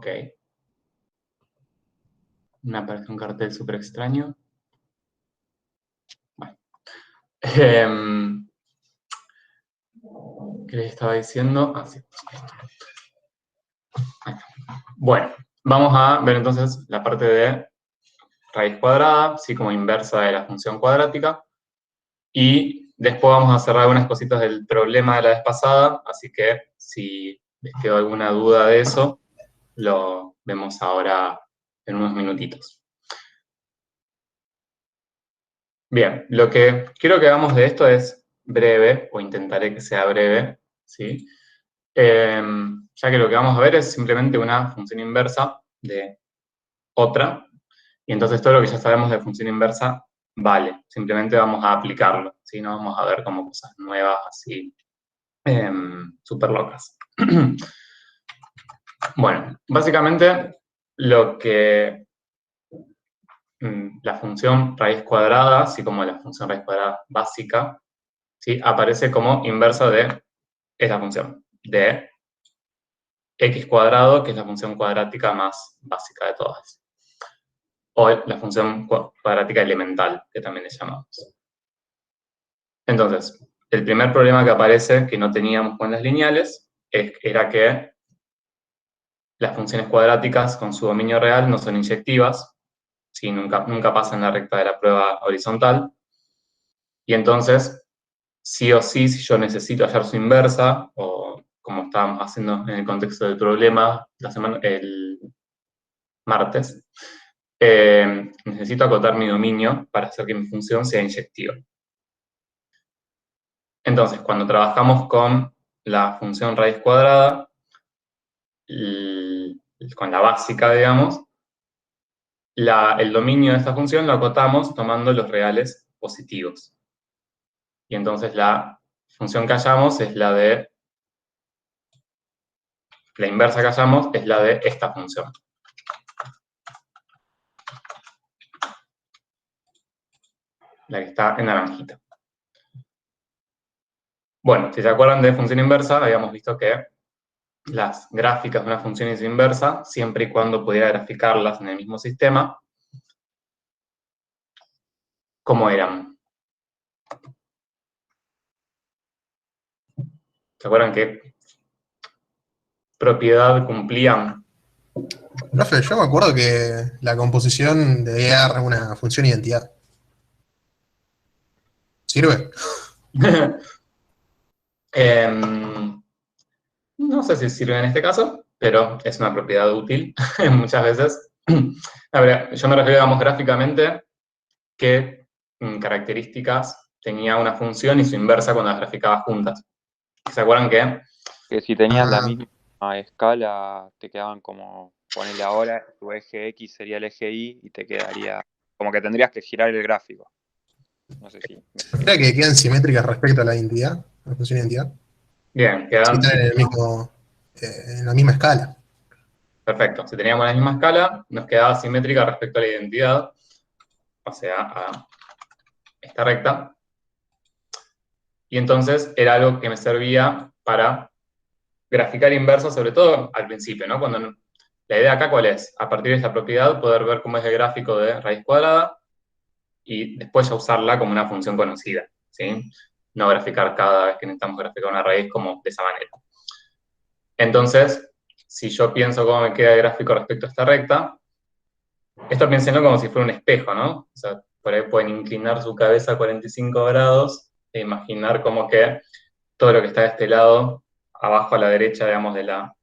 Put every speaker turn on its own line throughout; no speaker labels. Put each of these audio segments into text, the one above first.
Ok. Me aparece un cartel súper extraño. Bueno. ¿Qué les estaba diciendo? Ah, sí. Bueno, vamos a ver entonces la parte de raíz cuadrada, así como inversa de la función cuadrática. Y después vamos a hacer algunas cositas del problema de la vez pasada, así que si les quedó alguna duda de eso, lo vemos ahora en unos minutitos. Bien, lo que quiero que hagamos de esto es breve, o intentaré que sea breve, ¿sí? Ya que lo que vamos a ver es simplemente una función inversa de otra, y entonces todo lo que ya sabemos de función inversa vale, simplemente vamos a aplicarlo, ¿sí? No vamos a ver como cosas nuevas así, súper locas. Bueno, básicamente lo que la función raíz cuadrada, así como la función raíz cuadrada básica, ¿sí? Aparece como inversa de esta función, de x cuadrado, que es la función cuadrática más básica de todas. O la función cuadrática elemental, que también le llamamos. Entonces, el primer problema que aparece, que no teníamos con las lineales, era que las funciones cuadráticas con su dominio real no son inyectivas, ¿sí? Nunca pasan la recta de la prueba horizontal. Y entonces, sí o sí, si yo necesito hallar su inversa, o como estábamos haciendo en el contexto del problema el martes, necesito acotar mi dominio para hacer que mi función sea inyectiva. Entonces, cuando trabajamos con la función raíz cuadrada, con la básica, digamos, el dominio de esta función lo acotamos tomando los reales positivos. Y entonces la función que hallamos es la inversa que hallamos es la de esta función. La que está en naranjita. Bueno, si se acuerdan de función inversa, habíamos visto que las gráficas de una función es inversa, siempre y cuando pudiera graficarlas en el mismo sistema, ¿cómo eran? ¿Se acuerdan qué propiedad cumplían?
Profe, yo me acuerdo que la composición debía dar una función identidad. ¿Sirve?
No sé si sirve en este caso, pero es una propiedad útil muchas veces. A ver, yo me refiero, digamos, gráficamente, qué características tenía una función y su inversa cuando las graficaba juntas. ¿Se acuerdan que?
Que si tenías la
Ah,
misma escala, te quedaban como, ponele ahora, tu eje X sería el eje Y y te quedaría, como que tendrías que girar el gráfico. No sé si me
era
explico.
que quedan simétricas respecto a la identidad, a la función identidad.
Bien,
Si
quedan,
están en en la misma escala.
perfecto. Si teníamos la misma escala, nos quedaba simétrica respecto a la identidad, o sea, a esta recta. Y entonces era algo que me servía para graficar inversos, sobre todo al principio, ¿no? La idea acá, ¿cuál es? A partir de esta propiedad, poder ver cómo es el gráfico de raíz cuadrada y después ya usarla como una función conocida, ¿sí? No graficar cada vez que necesitamos graficar una raíz como de esa manera. Entonces, si yo pienso cómo me queda el gráfico respecto a esta recta, esto piénsenlo como si fuera un espejo, ¿no? O sea, por ahí pueden inclinar su cabeza a 45 grados e imaginar como que todo lo que está de este lado, abajo a la derecha, digamos, de la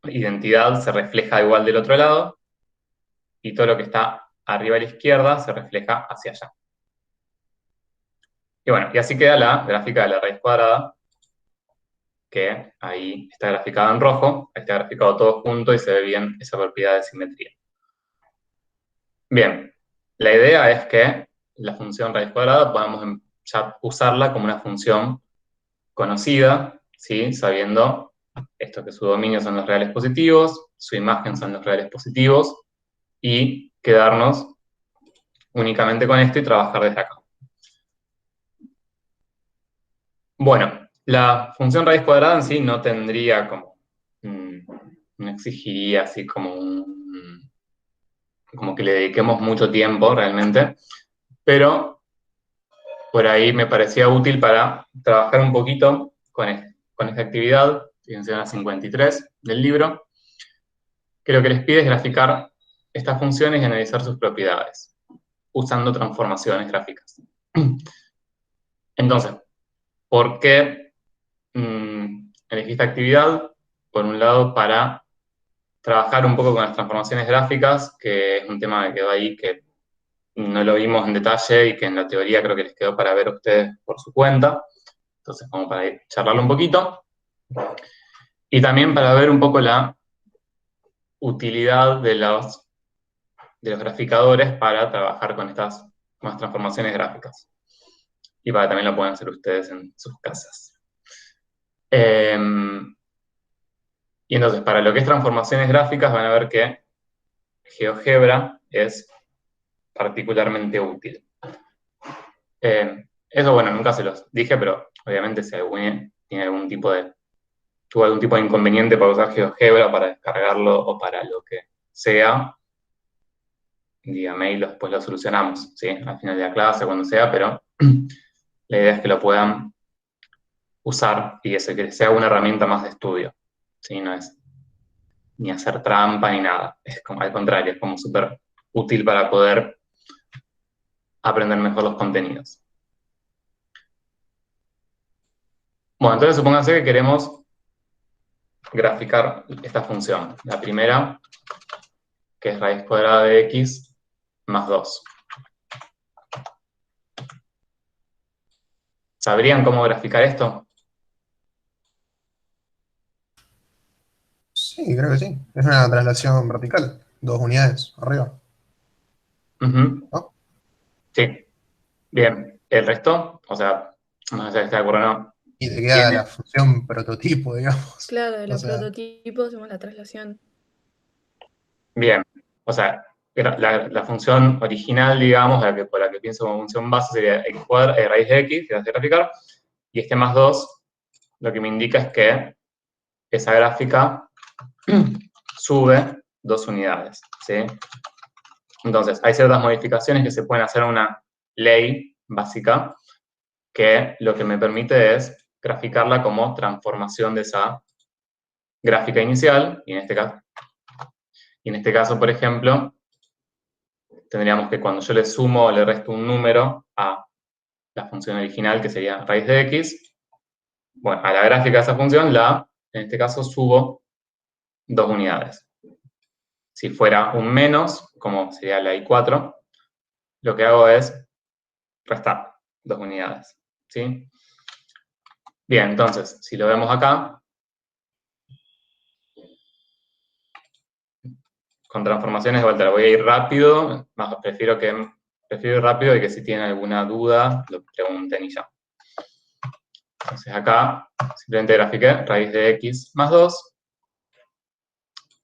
identidad, se refleja igual del otro lado, y todo lo que está arriba a la izquierda se refleja hacia allá. Y bueno, y así queda la gráfica de la raíz cuadrada, que ahí está graficada en rojo, ahí está graficado todo junto y se ve bien esa propiedad de simetría. Bien, la idea es que la función raíz cuadrada podamos ya usarla como una función conocida, ¿sí? Sabiendo esto, que su dominio son los reales positivos, su imagen son los reales positivos, y quedarnos únicamente con esto y trabajar desde acá. Bueno, la función raíz cuadrada en sí no tendría como no exigiría así como como que le dediquemos mucho tiempo realmente, pero por ahí me parecía útil para trabajar un poquito con esta actividad, fíjense en la 53 del libro, que lo que les pide es graficar estas funciones y analizar sus propiedades, usando transformaciones gráficas. Entonces, ¿por qué elegí esta actividad? Por un lado, para trabajar un poco con las transformaciones gráficas, que es un tema que quedó ahí, que no lo vimos en detalle y que en la teoría creo que les quedó para ver a ustedes por su cuenta. Entonces, como para charlarlo un poquito. Y también para ver un poco la utilidad de los graficadores para trabajar con estas transformaciones gráficas. Y para también lo pueden hacer ustedes en sus casas. Y entonces, para lo que es transformaciones gráficas, van a ver que GeoGebra es particularmente útil. Eso, bueno, nunca se los dije, pero obviamente si alguien tiene tuvo algún tipo de inconveniente para usar GeoGebra, para descargarlo o para lo que sea, dígame y después lo solucionamos, ¿sí? Al final de la clase, cuando sea, pero la idea es que lo puedan usar y eso, que sea una herramienta más de estudio, ¿sí? No es ni hacer trampa ni nada, es como al contrario, es como súper útil para poder aprender mejor los contenidos. Bueno, entonces supónganse que queremos graficar esta función. La primera, que es raíz cuadrada de x más 2. ¿Sabrían cómo graficar esto?
Sí, creo que sí. Es una traslación vertical, 2 unidades arriba,
Uh-huh.
¿no?
Sí. Bien. ¿El resto? O sea, no sé si está de acuerdo o no.
Y te queda
Tiene.
la función prototipo, digamos.
Claro, de
O
los
sea,
prototipos hacemos la traslación.
Bien. O sea, la función original, digamos, por la que pienso como función base sería x cuadrada, raíz de x, que hace graficar, y este más 2, lo que me indica es que esa gráfica sube 2 unidades, ¿sí? Entonces, hay ciertas modificaciones que se pueden hacer a una ley básica que lo que me permite es graficarla como transformación de esa gráfica inicial, y en este caso, por ejemplo, tendríamos que cuando yo le sumo o le resto un número a la función original, que sería raíz de x, bueno, a la gráfica de esa función, en este caso, subo 2 unidades. Si fuera un menos, como sería la I4, lo que hago es restar 2 unidades, ¿sí? Bien, entonces, si lo vemos acá, con transformaciones de vuelta, voy a ir rápido, más prefiero ir rápido y que si tienen alguna duda, lo pregunten y ya. Entonces acá, simplemente grafiqué raíz de x más 2,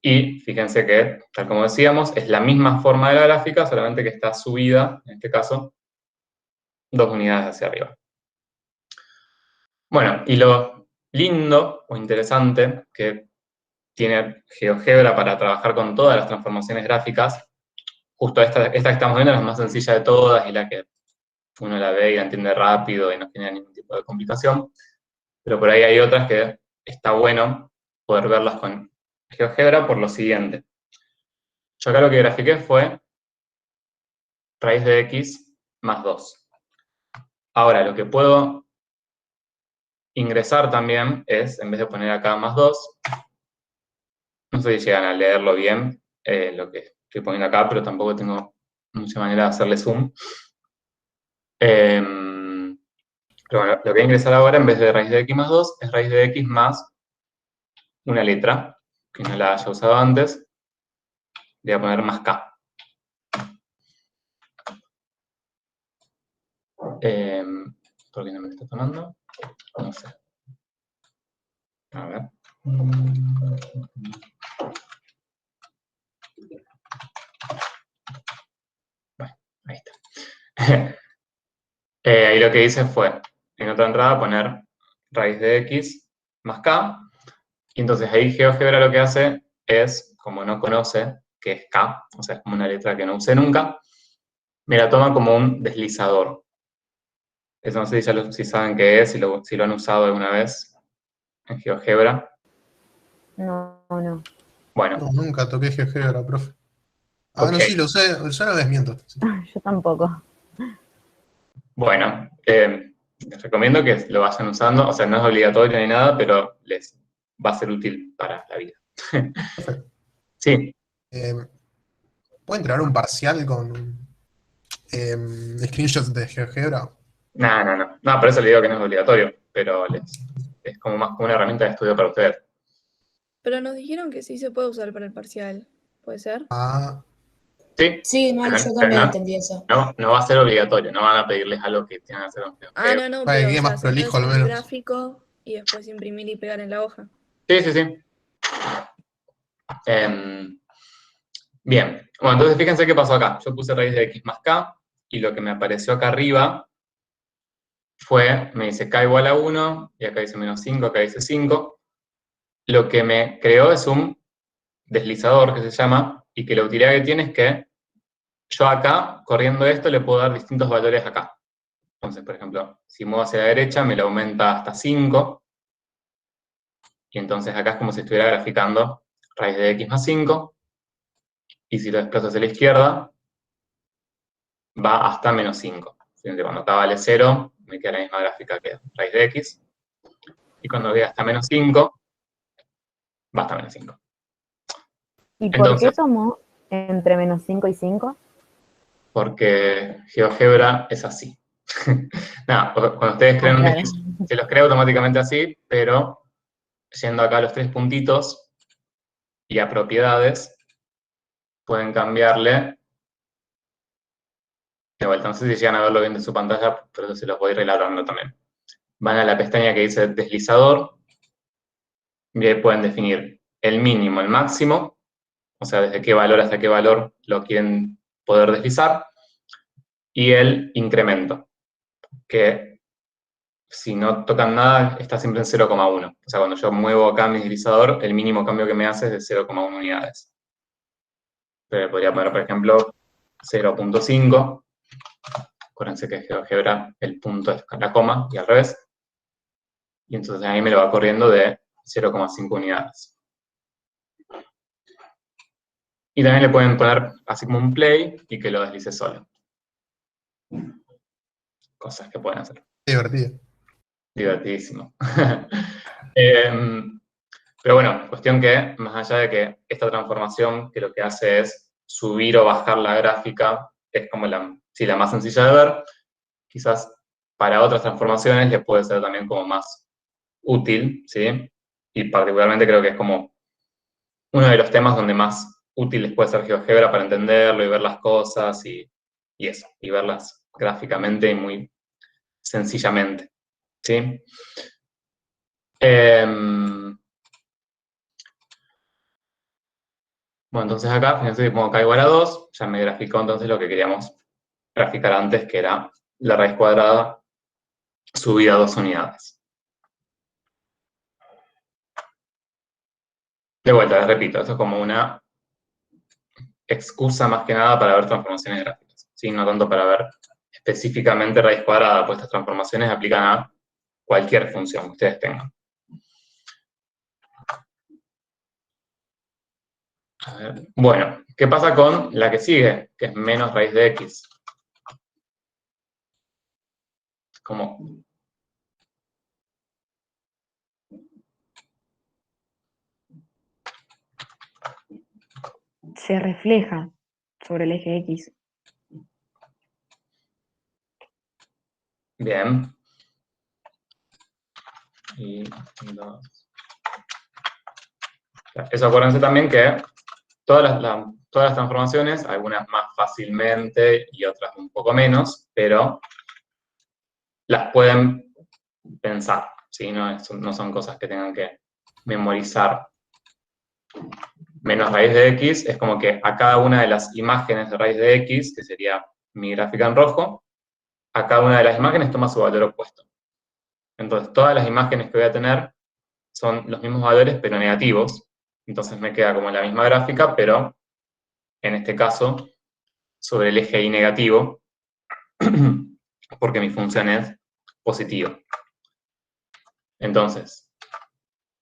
y fíjense que, tal como decíamos, es la misma forma de la gráfica, solamente que está subida, en este caso, 2 unidades hacia arriba. Bueno, y lo lindo o interesante que tiene GeoGebra para trabajar con todas las transformaciones gráficas, justo esta que estamos viendo es la más sencilla de todas y la que uno la ve y la entiende rápido y no genera ningún tipo de complicación, pero por ahí hay otras que está bueno poder verlas con GeoGebra por lo siguiente. Yo acá lo que grafiqué fue raíz de x más 2. Ahora, lo que puedo ingresar también es, en vez de poner acá más 2, no sé si llegan a leerlo bien, lo que estoy poniendo acá, pero tampoco tengo mucha manera de hacerle zoom. Pero bueno, lo que voy a ingresar ahora, en vez de raíz de x más 2, es raíz de x más una letra, que no la haya usado antes. Voy a poner más k. ¿Por qué no me está tomando? No sé. A ver. Bueno, ahí está. Ahí lo que hice fue, en otra entrada, poner raíz de x más k. Y entonces ahí GeoGebra lo que hace es, como no conoce que es K, o sea, es como una letra que no usé nunca, me la toma como un deslizador. Eso no sé si saben qué es, si lo han usado alguna vez en GeoGebra.
No, no.
Bueno,
No, nunca toqué GeoGebra, profe. Ah,
ok.
no, sí, lo sé, yo no desmiento. Sí.
Yo tampoco.
Bueno, les recomiendo que lo vayan usando, o sea, no es obligatorio ni nada, pero les va a ser útil para la vida.
Perfecto.
Sí,
¿Puedo entregar un parcial con screenshots de GeoGebra?
no, por eso le digo que no es obligatorio, pero es como más como una herramienta de estudio para ustedes.
Pero nos dijeron que sí se puede usar para el parcial. ¿Puede ser?
Ah,
Sí,
Sí, mal, yo también entendí eso.
no va a ser obligatorio, no van a pedirles algo que tengan que hacer con
Ah,
GeoGebra.
no,
para que
pero o
quede
sea,
más
se puede
prolijo al
hacer un
menos.
gráfico y después imprimir y pegar en la hoja.
Sí. Em, Bien, bueno, entonces fíjense qué pasó acá. Yo puse raíz de x más k, y lo que me apareció acá arriba me dice k igual a 1, y acá dice menos 5, acá dice 5. Lo que me creó es un deslizador que se llama, y que la utilidad que tiene es que yo acá, corriendo esto, le puedo dar distintos valores acá. Entonces, por ejemplo, si muevo hacia la derecha, me lo aumenta hasta 5, y entonces acá es como si estuviera graficando raíz de x más 5, y si lo desplazo hacia la izquierda, va hasta menos 5. Fíjense, cuando acá vale 0, me queda la misma gráfica que raíz de x, y cuando voy hasta menos 5, va hasta menos 5.
¿Y por qué
Entonces,
tomó entre menos 5 y 5?
porque GeoGebra es así. Nada, cuando ustedes crean un
claro.
deslizador, se los crea automáticamente así, pero yendo acá a los 3 puntitos y a propiedades, pueden cambiarle. De vuelta, no sé si llegan a verlo bien de su pantalla, pero se los voy relabrando también. Van a la pestaña que dice deslizador, y ahí pueden definir el mínimo, el máximo, o sea, desde qué valor hasta qué valor lo quieren poder deslizar, y el incremento, que si no tocan nada está siempre en 0,1. O sea, cuando yo muevo acá mi deslizador, el mínimo cambio que me hace es de 0,1 unidades. Pero podría poner, por ejemplo, 0,5. Acuérdense que en GeoGebra el punto es la coma y al revés. Y entonces ahí me lo va corriendo de 0,5 unidades. Y también le pueden poner así como un play y que lo deslice solo. Cosas que pueden hacer.
Divertido.
Divertidísimo. Pero bueno, cuestión que, más allá de que esta transformación que lo que hace es subir o bajar la gráfica, es como la más sencilla de ver, quizás para otras transformaciones le puede ser también como más útil, ¿sí? Y particularmente creo que es como uno de los temas donde más útil les puede ser GeoGebra para entenderlo y ver las cosas y eso, y verlas gráficamente y muy sencillamente, ¿sí? Bueno, entonces acá, fíjense que pongo k igual a 2, ya me graficó entonces lo que queríamos graficar antes, que era la raíz cuadrada subida a 2 unidades. De vuelta, les repito, esto es como una excusa más que nada para ver transformaciones gráficas, ¿sí? No tanto para ver específicamente raíz cuadrada, pues estas transformaciones aplican a cualquier función que ustedes tengan. A ver. Bueno, ¿qué pasa con la que sigue? Que es menos raíz de x. Como
Se refleja sobre el eje X.
bien. Y 2. Eso acuérdense también que todas las transformaciones, algunas más fácilmente y otras un poco menos, pero las pueden pensar, ¿sí? No son cosas que tengan que memorizar. Menos raíz de x es como que a cada una de las imágenes de raíz de x, que sería mi gráfica en rojo, a cada una de las imágenes toma su valor opuesto. Entonces, todas las imágenes que voy a tener son los mismos valores, pero negativos, Entonces me queda como la misma gráfica, pero en este caso sobre el eje Y negativo, porque mi función es positiva. Entonces,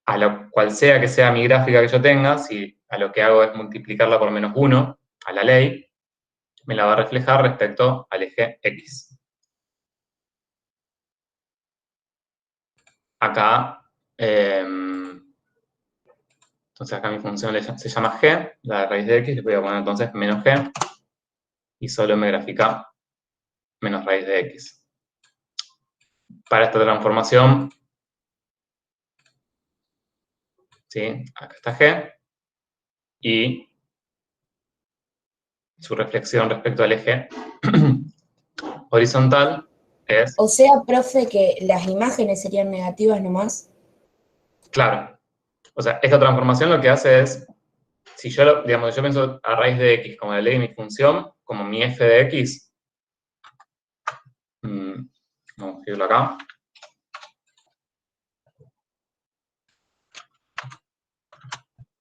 a lo cual sea que sea mi gráfica que yo tenga, si a lo que hago es multiplicarla por -1, a la ley, me la va a reflejar respecto al eje X. Acá, entonces acá mi función se llama G, la de raíz de X, le voy a poner entonces menos G, y solo me grafica menos raíz de X. Para esta transformación, ¿sí? Acá está G, y su reflexión respecto al eje horizontal es,
O sea, profe, que las imágenes serían negativas nomás.
claro, o sea, esta transformación lo que hace es, si yo, digamos, yo pienso a raíz de X como la ley de mi función, como mi f de X, vamos a escribirlo acá,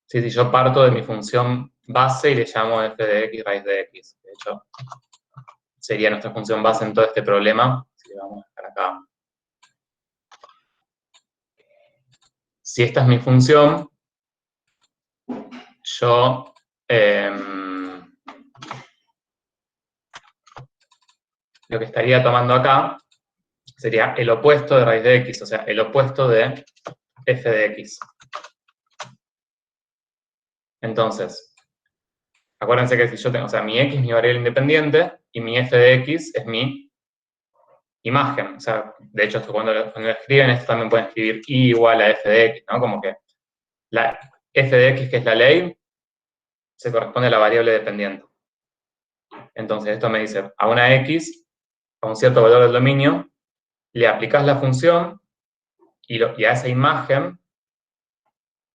sí, si yo parto de mi función base y le llamo f de X raíz de X, de hecho, sería nuestra función base en todo este problema, así que vamos a dejar acá. Si esta es mi función, yo lo que estaría tomando acá sería el opuesto de raíz de X, o sea, el opuesto de f de X. Entonces, acuérdense que si yo tengo, o sea, mi X es mi variable independiente y mi f de X es mi imagen. O sea, de hecho, esto cuando lo escriben, esto también pueden escribir y igual a f de X, ¿no? Como que la f de X, que es la ley, se corresponde a la variable dependiente. Entonces, esto me dice, a una X, a un cierto valor del dominio, le aplicas la función y a esa imagen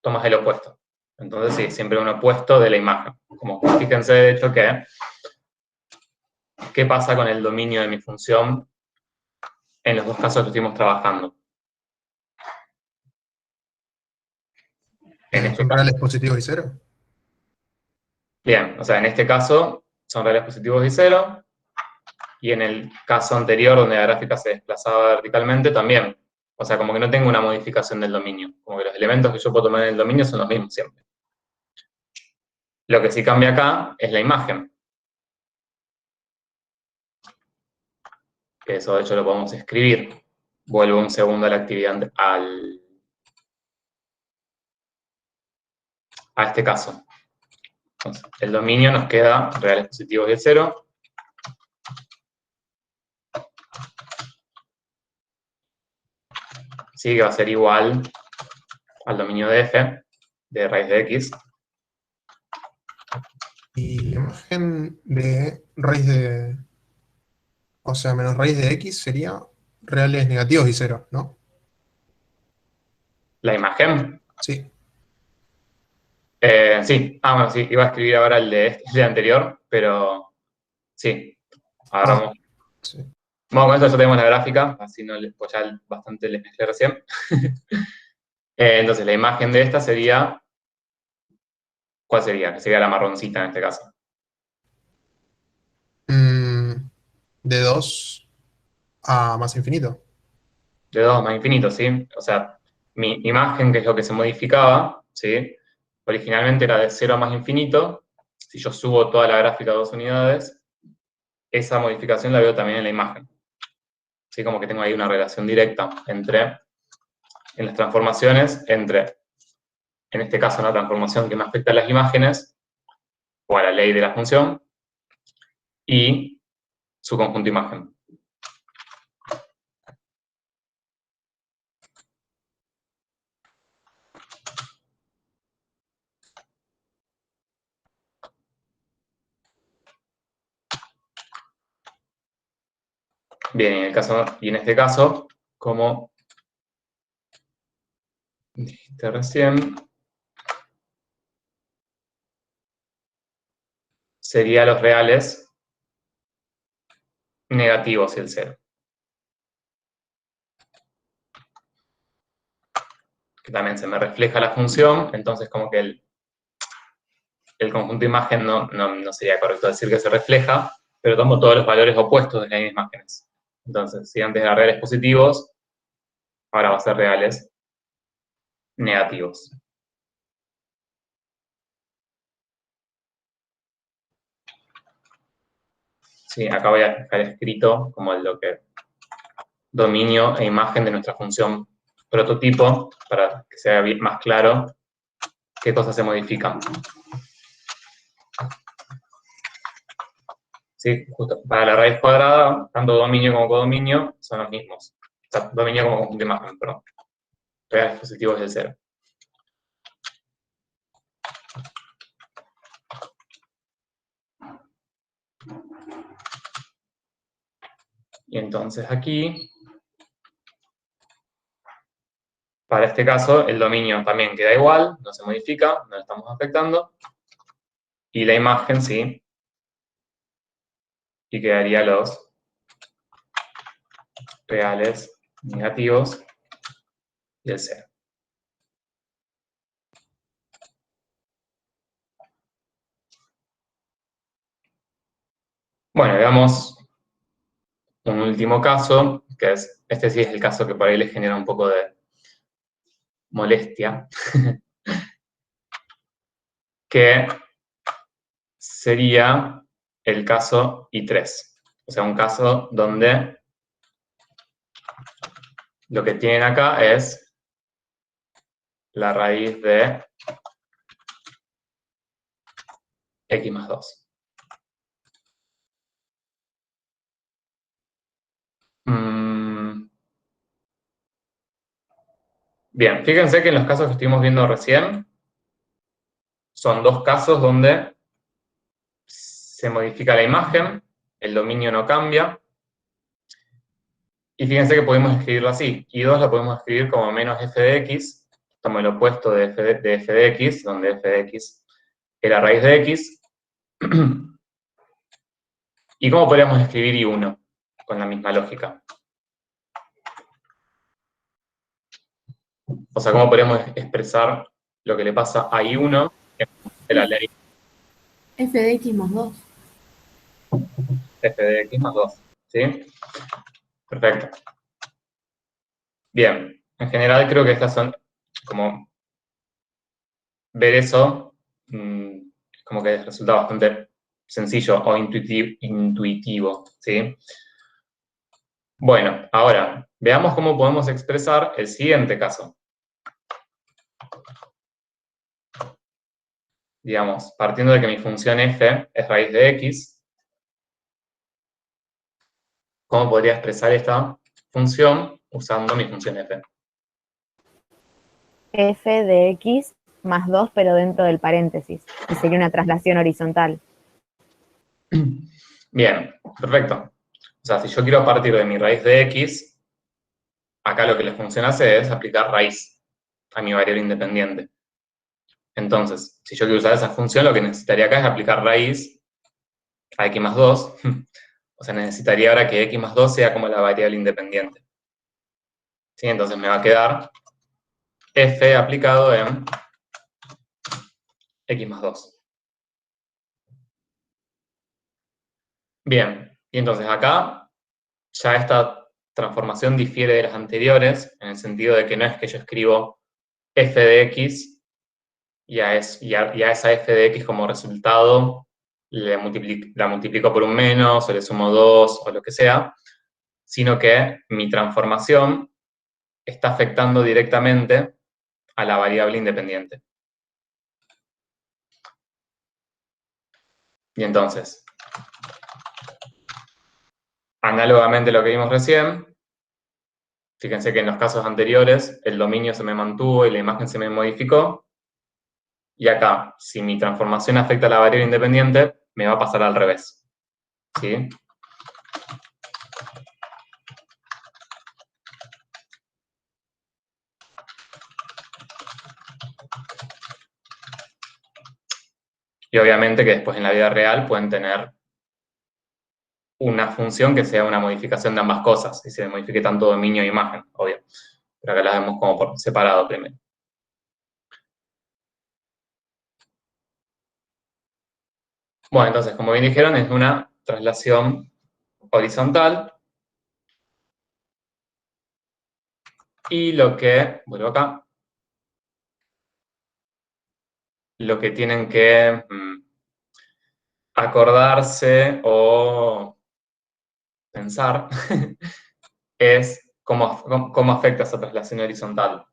tomas el opuesto. Entonces, sí, siempre un opuesto de la imagen. Como fíjense, de hecho, que qué pasa con el dominio de mi función en los dos casos que estuvimos trabajando. En este
¿Son
caso,
reales positivos y cero?
bien, o sea, en este caso son reales positivos y cero, y en el caso anterior, donde la gráfica se desplazaba verticalmente, también. O sea, como que no tengo una modificación del dominio. Como que los elementos que yo puedo tomar en el dominio son los mismos siempre. Lo que sí cambia acá es la imagen. Que eso, de hecho, lo podemos escribir. Vuelvo un segundo a la actividad, a este caso. Entonces, el dominio nos queda reales positivos y el cero. Sí, que va a ser igual al dominio de f, de raíz de x.
Y la imagen de raíz de... O sea, menos raíz de X sería reales negativos y cero, ¿no?
La imagen.
Sí.
Sí, bueno, sí, iba a escribir ahora el de anterior, pero sí, ahora vamos.
Sí.
Bueno, con esto ya tenemos la gráfica, así no les, pues ya bastante les mezclé recién. Entonces, la imagen de esta sería, ¿cuál sería? Que sería la marroncita en este caso.
De 2 a más infinito.
De 2 más infinito, ¿sí? O sea, mi imagen, que es lo que se modificaba, ¿sí? Originalmente era de 0 a más infinito. Si yo subo toda la gráfica a 2 unidades, esa modificación la veo también en la imagen. ¿Sí? Como que tengo ahí una relación directa entre, en las transformaciones, entre, en este caso, una transformación que me afecta a las imágenes, o a la ley de la función, y su conjunto imagen. Bien, y en este caso, como dijiste recién, sería los reales negativos y el cero. Que también se me refleja la función, entonces como que el conjunto de imagen no sería correcto decir que se refleja, pero tomo todos los valores opuestos de las imágenes. Entonces, si antes era reales positivos, ahora va a ser reales negativos. Sí, acá voy a dejar escrito como lo que dominio e imagen de nuestra función prototipo, para que sea más claro qué cosas se modifican. Sí, justo. Para la raíz cuadrada, tanto dominio como codominio son los mismos. O sea, dominio como conjunto de imagen, perdón. Reales positivos de 0. Y entonces aquí, para este caso, el dominio también queda igual, no se modifica, no lo estamos afectando. Y la imagen sí. Y quedaría los reales negativos del 0. Bueno, veamos un último caso, que es, este sí es el caso que por ahí les genera un poco de molestia, que sería el caso I3. O sea, un caso donde lo que tienen acá es la raíz de x más 2. Bien, fíjense que en los casos que estuvimos viendo recién, son dos casos donde se modifica la imagen, el dominio no cambia, y fíjense que podemos escribirlo así. I2 lo podemos escribir como menos f de x, como el opuesto de f de x, donde f de x es la raíz de x. ¿Y cómo podríamos escribir I1 con la misma lógica? O sea, ¿cómo podríamos expresar lo que le pasa a I1 de la ley
f de x más 2.
f de x más 2? ¿Sí? Perfecto. Bien, en general creo que estas son como ver eso, como que resulta bastante sencillo o intuitivo, ¿sí? Bueno, ahora, veamos cómo podemos expresar el siguiente caso. Digamos, partiendo de que mi función f es raíz de x, ¿cómo podría expresar esta función usando mi función f?
F de x más 2, pero dentro del paréntesis. Y sería una traslación horizontal.
Bien, perfecto. O sea, si yo quiero partir de mi raíz de x, acá lo que la función hace es aplicar raíz a mi variable independiente. Entonces, si yo quiero usar esa función, lo que necesitaría acá es aplicar raíz a x más 2. O sea, necesitaría ahora que x más 2 sea como la variable independiente. ¿Sí? Entonces me va a quedar f aplicado en x más 2. Bien, y entonces acá ya esta transformación difiere de las anteriores, en el sentido de que no es que yo escribo f de x y a esa f de x como resultado la multiplico por un menos, o le sumo 2, o lo que sea, sino que mi transformación está afectando directamente a la variable independiente. Y entonces, análogamente a lo que vimos recién, fíjense que en los casos anteriores el dominio se me mantuvo y la imagen se me modificó. Y acá, si mi transformación afecta a la variable independiente, me va a pasar al revés. ¿Sí? Y obviamente que después en la vida real pueden tener una función que sea una modificación de ambas cosas, y se modifique tanto dominio e imagen, obvio. Pero acá las vemos como por separado primero. Bueno, entonces, como bien dijeron, es una traslación horizontal. Y vuelvo acá, lo que tienen que acordarse o pensar es cómo afecta esa traslación horizontal.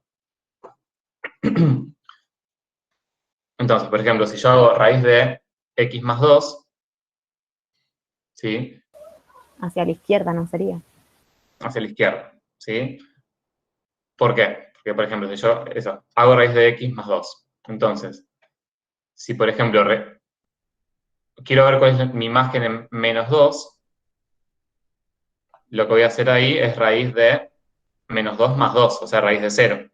Entonces, por ejemplo, si yo hago raíz de x más 2, ¿sí?
Hacia la izquierda, ¿no sería?
Hacia la izquierda, ¿sí? ¿Por qué? Porque, por ejemplo, si yo hago raíz de x más 2, entonces, si por ejemplo quiero ver cuál es mi imagen en menos 2, lo que voy a hacer ahí es raíz de menos 2 más 2, o sea, raíz de 0.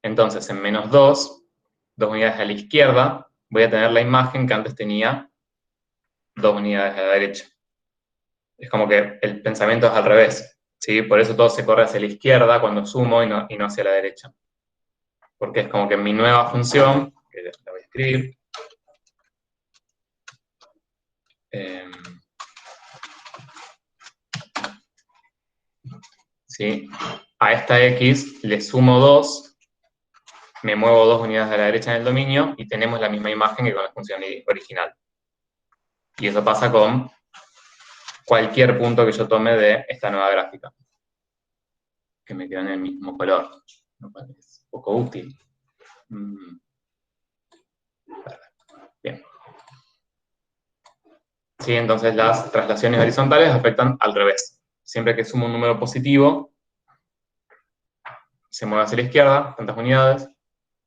Entonces, en menos 2 unidades a la izquierda, voy a tener la imagen que antes tenía 2 unidades a la derecha. Es como que el pensamiento es al revés, ¿sí? Por eso todo se corre hacia la izquierda cuando sumo y no hacia la derecha. Porque es como que mi nueva función, que la voy a escribir, ¿sí? A esta x le sumo 2, me muevo 2 unidades a la derecha en el dominio y tenemos la misma imagen que con la función original. Y eso pasa con cualquier punto que yo tome de esta nueva gráfica, que me quedó en el mismo color, lo cual es poco útil. Bien. Sí, entonces las traslaciones horizontales afectan al revés. Siempre que sumo un número positivo, se mueve hacia la izquierda, tantas unidades,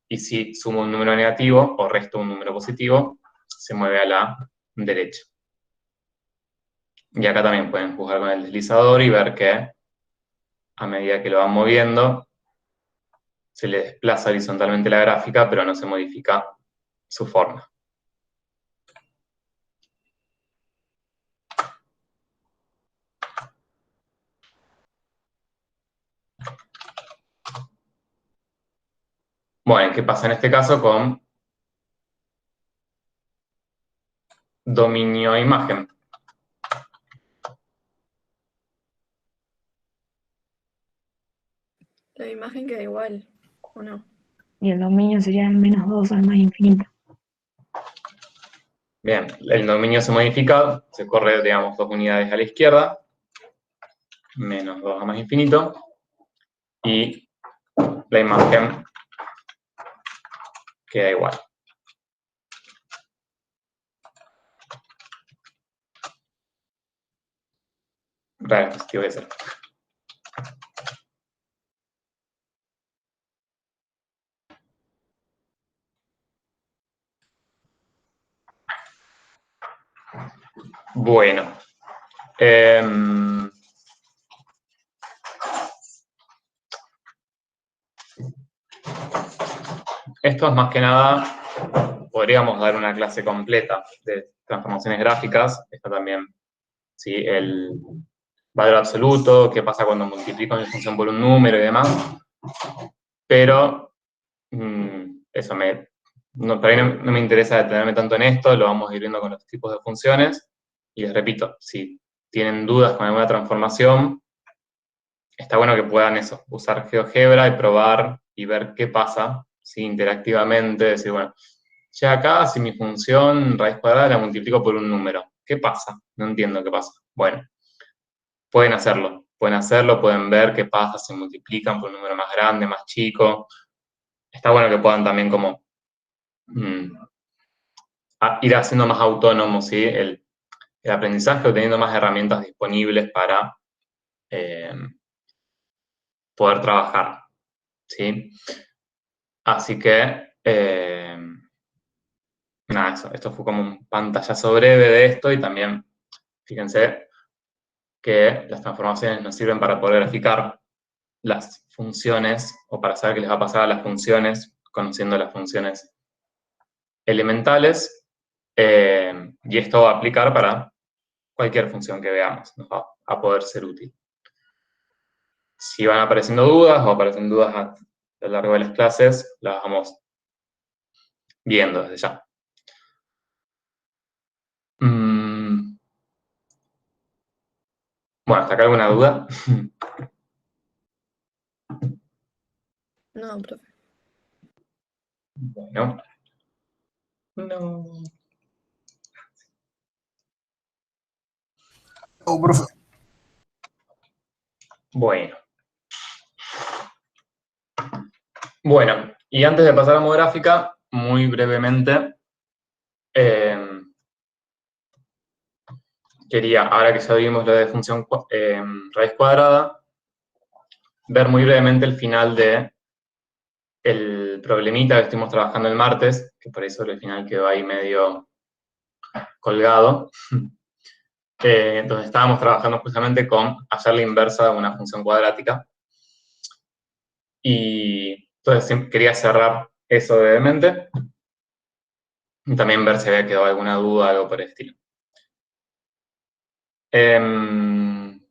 y si sumo un número negativo o resto un número positivo, se mueve a la derecha. Y acá también pueden jugar con el deslizador y ver que a medida que lo van moviendo, se le desplaza horizontalmente la gráfica, pero no se modifica su forma. Bueno, ¿qué pasa en este caso con dominio imagen?
La imagen queda igual, ¿o no?
Y el dominio sería el menos 2 al más infinito.
Bien, el dominio se modifica, se corre, digamos, 2 unidades a la izquierda, menos 2 a más infinito, y la imagen queda igual. Raro, positivo de 0. Bueno. Esto es más que nada, podríamos dar una clase completa de transformaciones gráficas. Está también, ¿sí? El valor absoluto, qué pasa cuando multiplico mi función por un número y demás. Pero eso por ahí no me interesa detenerme tanto en esto, lo vamos a ir viendo con los tipos de funciones. Y les repito, si tienen dudas con alguna transformación, está bueno que puedan usar GeoGebra y probar y ver qué pasa, ¿sí? Interactivamente, decir, bueno, ya acá si mi función raíz cuadrada la multiplico por un número, ¿qué pasa? No entiendo qué pasa. Bueno, pueden hacerlo, pueden ver qué pasa si multiplican por un número más grande, más chico. Está bueno que puedan también como ir haciendo más autónomo, ¿sí? el aprendizaje o teniendo más herramientas disponibles para poder trabajar, ¿sí? Así que, nada, esto fue como un pantallazo breve de esto y también, fíjense que las transformaciones nos sirven para poder graficar las funciones o para saber qué les va a pasar a las funciones, conociendo las funciones elementales, y esto va a aplicar para cualquier función que veamos, nos va a poder ser útil. Si van apareciendo dudas o aparecen dudas a lo largo de las clases, las vamos viendo desde ya. Bueno, ¿hasta acá alguna duda?
No, profe.
Bueno. No.
Oh, profe.
Bueno. Bueno, y antes de pasar a homográfica, muy brevemente, quería, ahora que ya vimos lo de función raíz cuadrada, ver muy brevemente el final de el problemita que estuvimos trabajando el martes, que por eso el final quedó ahí medio colgado. Entonces estábamos trabajando justamente con hallar la inversa de una función cuadrática. Y entonces quería cerrar eso brevemente. Y también ver si había quedado alguna duda, algo por el estilo. En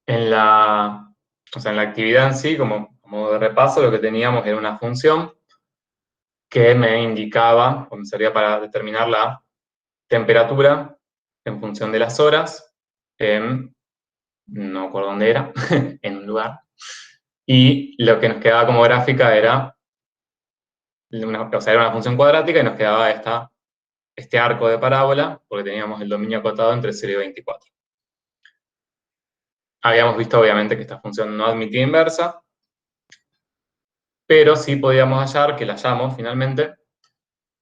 la actividad en sí, como modo de repaso, lo que teníamos era una función que me indicaba, o me servía para determinar la temperatura en función de las horas, no me acuerdo dónde era, en un lugar. Y lo que nos quedaba como gráfica era era una función cuadrática y nos quedaba este arco de parábola, porque teníamos el dominio acotado entre 0 y 24. Habíamos visto, obviamente, que esta función no admitía inversa, pero sí podíamos hallar, que la hallamos finalmente,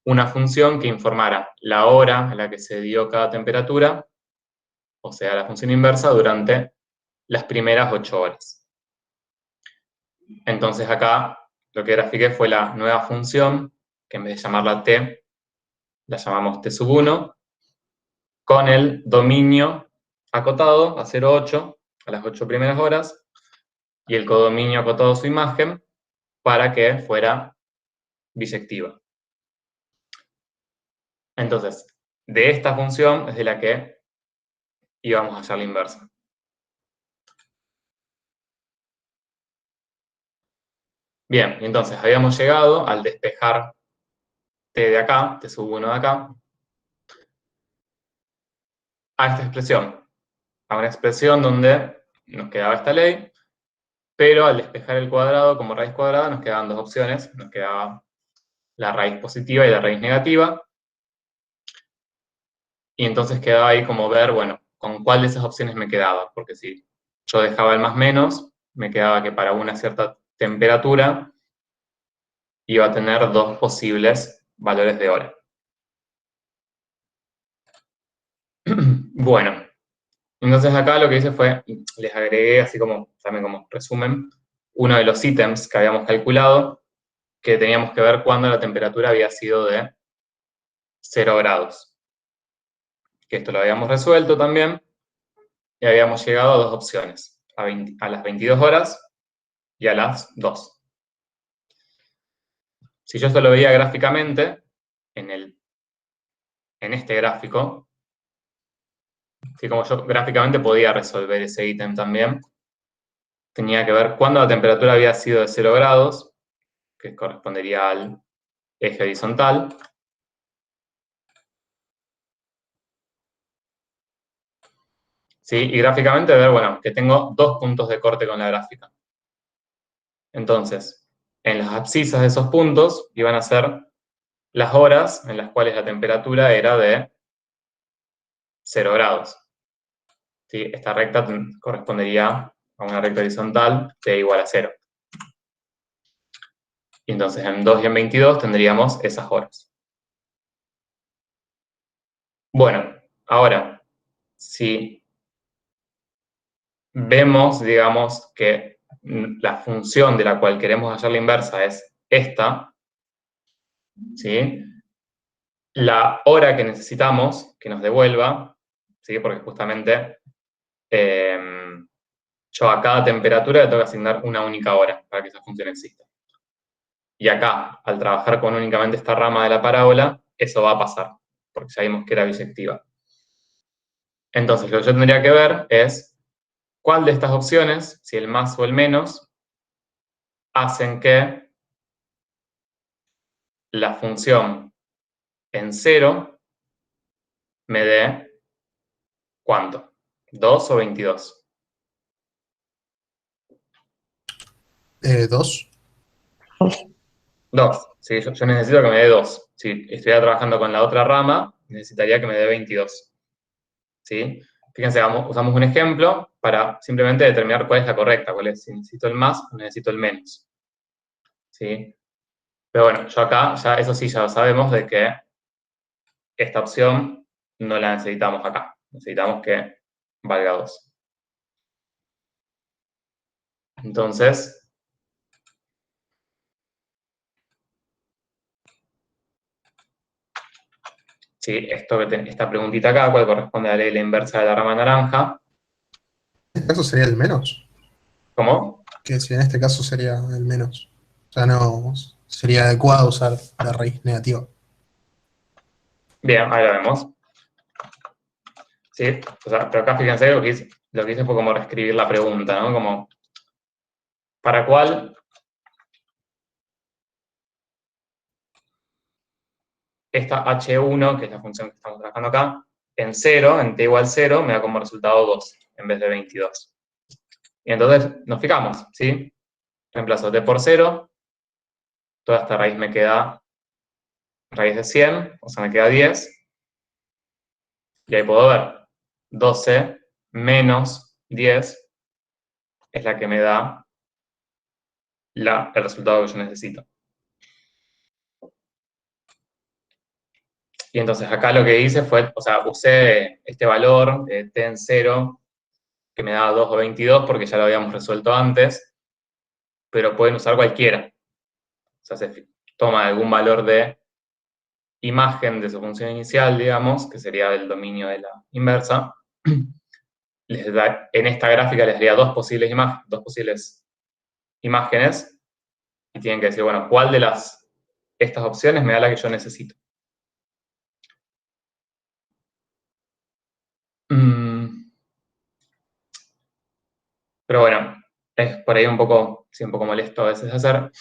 una función que informara la hora a la que se dio cada temperatura, o sea, la función inversa, durante las primeras 8 horas. Entonces acá lo que grafiqué fue la nueva función, que en vez de llamarla t, la llamamos t sub 1, con el dominio acotado a 0,8, a las 8 primeras horas, y el codominio acotado a su imagen, para que fuera biyectiva. Entonces, de esta función es de la que íbamos a hallar la inversa. Bien, entonces habíamos llegado al despejar t de acá, t sub 1 de acá, a esta expresión. A una expresión donde nos quedaba esta ley, pero al despejar el cuadrado como raíz cuadrada nos quedaban dos opciones. Nos quedaba la raíz positiva y la raíz negativa. Y entonces quedaba ahí como ver, bueno, con cuál de esas opciones me quedaba. Porque si yo dejaba el más menos, me quedaba que para una cierta temperatura iba a tener dos posibles valores de hora. Bueno, entonces acá lo que hice fue, les agregué así como, también como resumen, uno de los ítems que habíamos calculado, que teníamos que ver cuándo la temperatura había sido de 0 grados. Que esto lo habíamos resuelto también, y habíamos llegado a dos opciones, a las 22 horas y a las 2. Si yo esto lo veía gráficamente, en este gráfico, así como yo gráficamente podía resolver ese ítem también, tenía que ver cuándo la temperatura había sido de 0 grados, que correspondería al eje horizontal, ¿sí? Y gráficamente ver, bueno, que tengo dos puntos de corte con la gráfica. Entonces, en las abscisas de esos puntos iban a ser las horas en las cuales la temperatura era de 0 grados. ¿Sí? Esta recta correspondería a una recta horizontal t igual a 0. Y entonces en 2 y en 22 tendríamos esas horas. Bueno, ahora, si vemos, digamos, que la función de la cual queremos hallar la inversa es esta, ¿sí? La hora que necesitamos que nos devuelva, ¿sí? Porque justamente yo a cada temperatura le tengo que asignar una única hora para que esa función exista. Y acá, al trabajar con únicamente esta rama de la parábola, eso va a pasar, porque ya vimos que era biyectiva. Entonces, lo que yo tendría que ver es cuál de estas opciones, si el más o el menos, hacen que la función en 0 me dé ¿cuánto? ¿2 o 22?
2.
2.
2. Sí, yo necesito que me dé 2. Si estuviera trabajando con la otra rama, necesitaría que me dé 22. ¿Sí? Fíjense, usamos un ejemplo para simplemente determinar cuál es la correcta, cuál es, si necesito el más o necesito el menos. ¿Sí? Pero bueno, yo acá, ya eso sí, ya lo sabemos de que esta opción no la necesitamos acá. Necesitamos que valga 2. Entonces, sí, esta preguntita acá, ¿cuál corresponde a la ley de la inversa de la rama naranja?
En este caso sería el menos.
¿Cómo?
Que si en este caso sería el menos. O sea, no sería adecuado usar la raíz negativa.
Bien, ahí lo vemos. Sí, o sea, pero acá fíjense lo que hice fue como reescribir la pregunta, ¿no? Como, ¿para cuál esta h1, que es la función que estamos trabajando acá, en 0, en t igual 0, me da como resultado 2 en vez de 22? Y entonces nos fijamos, ¿sí? Reemplazo t por 0, toda esta raíz me queda raíz de 100, o sea, me queda 10. Y ahí puedo ver, 12 menos 10 es la que me da el resultado que yo necesito. Y entonces acá lo que hice fue, o sea, usé este valor de t en 0, que me daba 2 o 22, porque ya lo habíamos resuelto antes, pero pueden usar cualquiera. O sea, se toma algún valor de imagen de su función inicial, digamos, que sería el dominio de la inversa. En esta gráfica les daría dos posibles imágenes, y tienen que decir, bueno, ¿cuál de estas opciones me da la que yo necesito? Pero bueno, es por ahí un poco molesto a veces de hacer,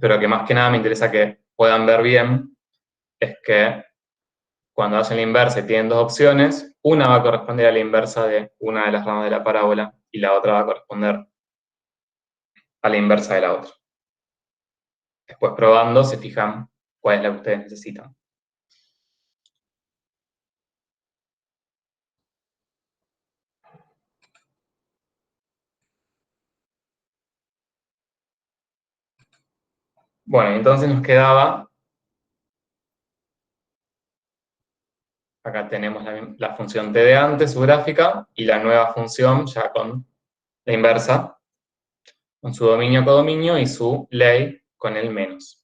pero que más que nada me interesa que puedan ver bien es que cuando hacen la inversa y tienen dos opciones, una va a corresponder a la inversa de una de las ramas de la parábola y la otra va a corresponder a la inversa de la otra. Después probando se fijan cuál es la que ustedes necesitan. Bueno, entonces nos quedaba, acá tenemos la función t de antes, su gráfica, y la nueva función ya con la inversa, con su dominio codominio y su ley con el menos.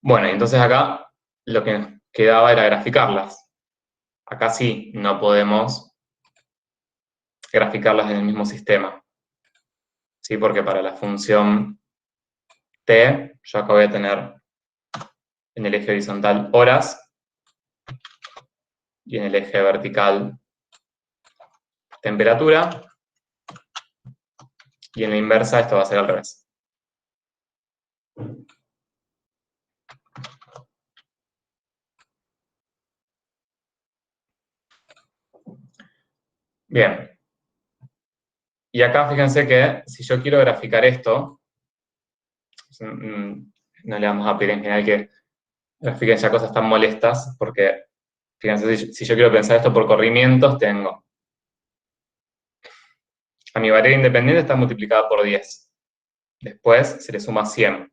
Bueno, entonces acá lo que nos quedaba era graficarlas. Acá sí, no podemos graficarlas en el mismo sistema. ¿Sí? Porque para la función t, yo acá voy a tener en el eje horizontal horas y en el eje vertical temperatura, y en la inversa esto va a ser al revés. Bien. Y acá fíjense que si yo quiero graficar esto, no le vamos a pedir en general que grafiquen ya cosas tan molestas, porque fíjense, si yo quiero pensar esto por corrimientos, tengo a mi variable independiente está multiplicada por 10. Después se le suma 100.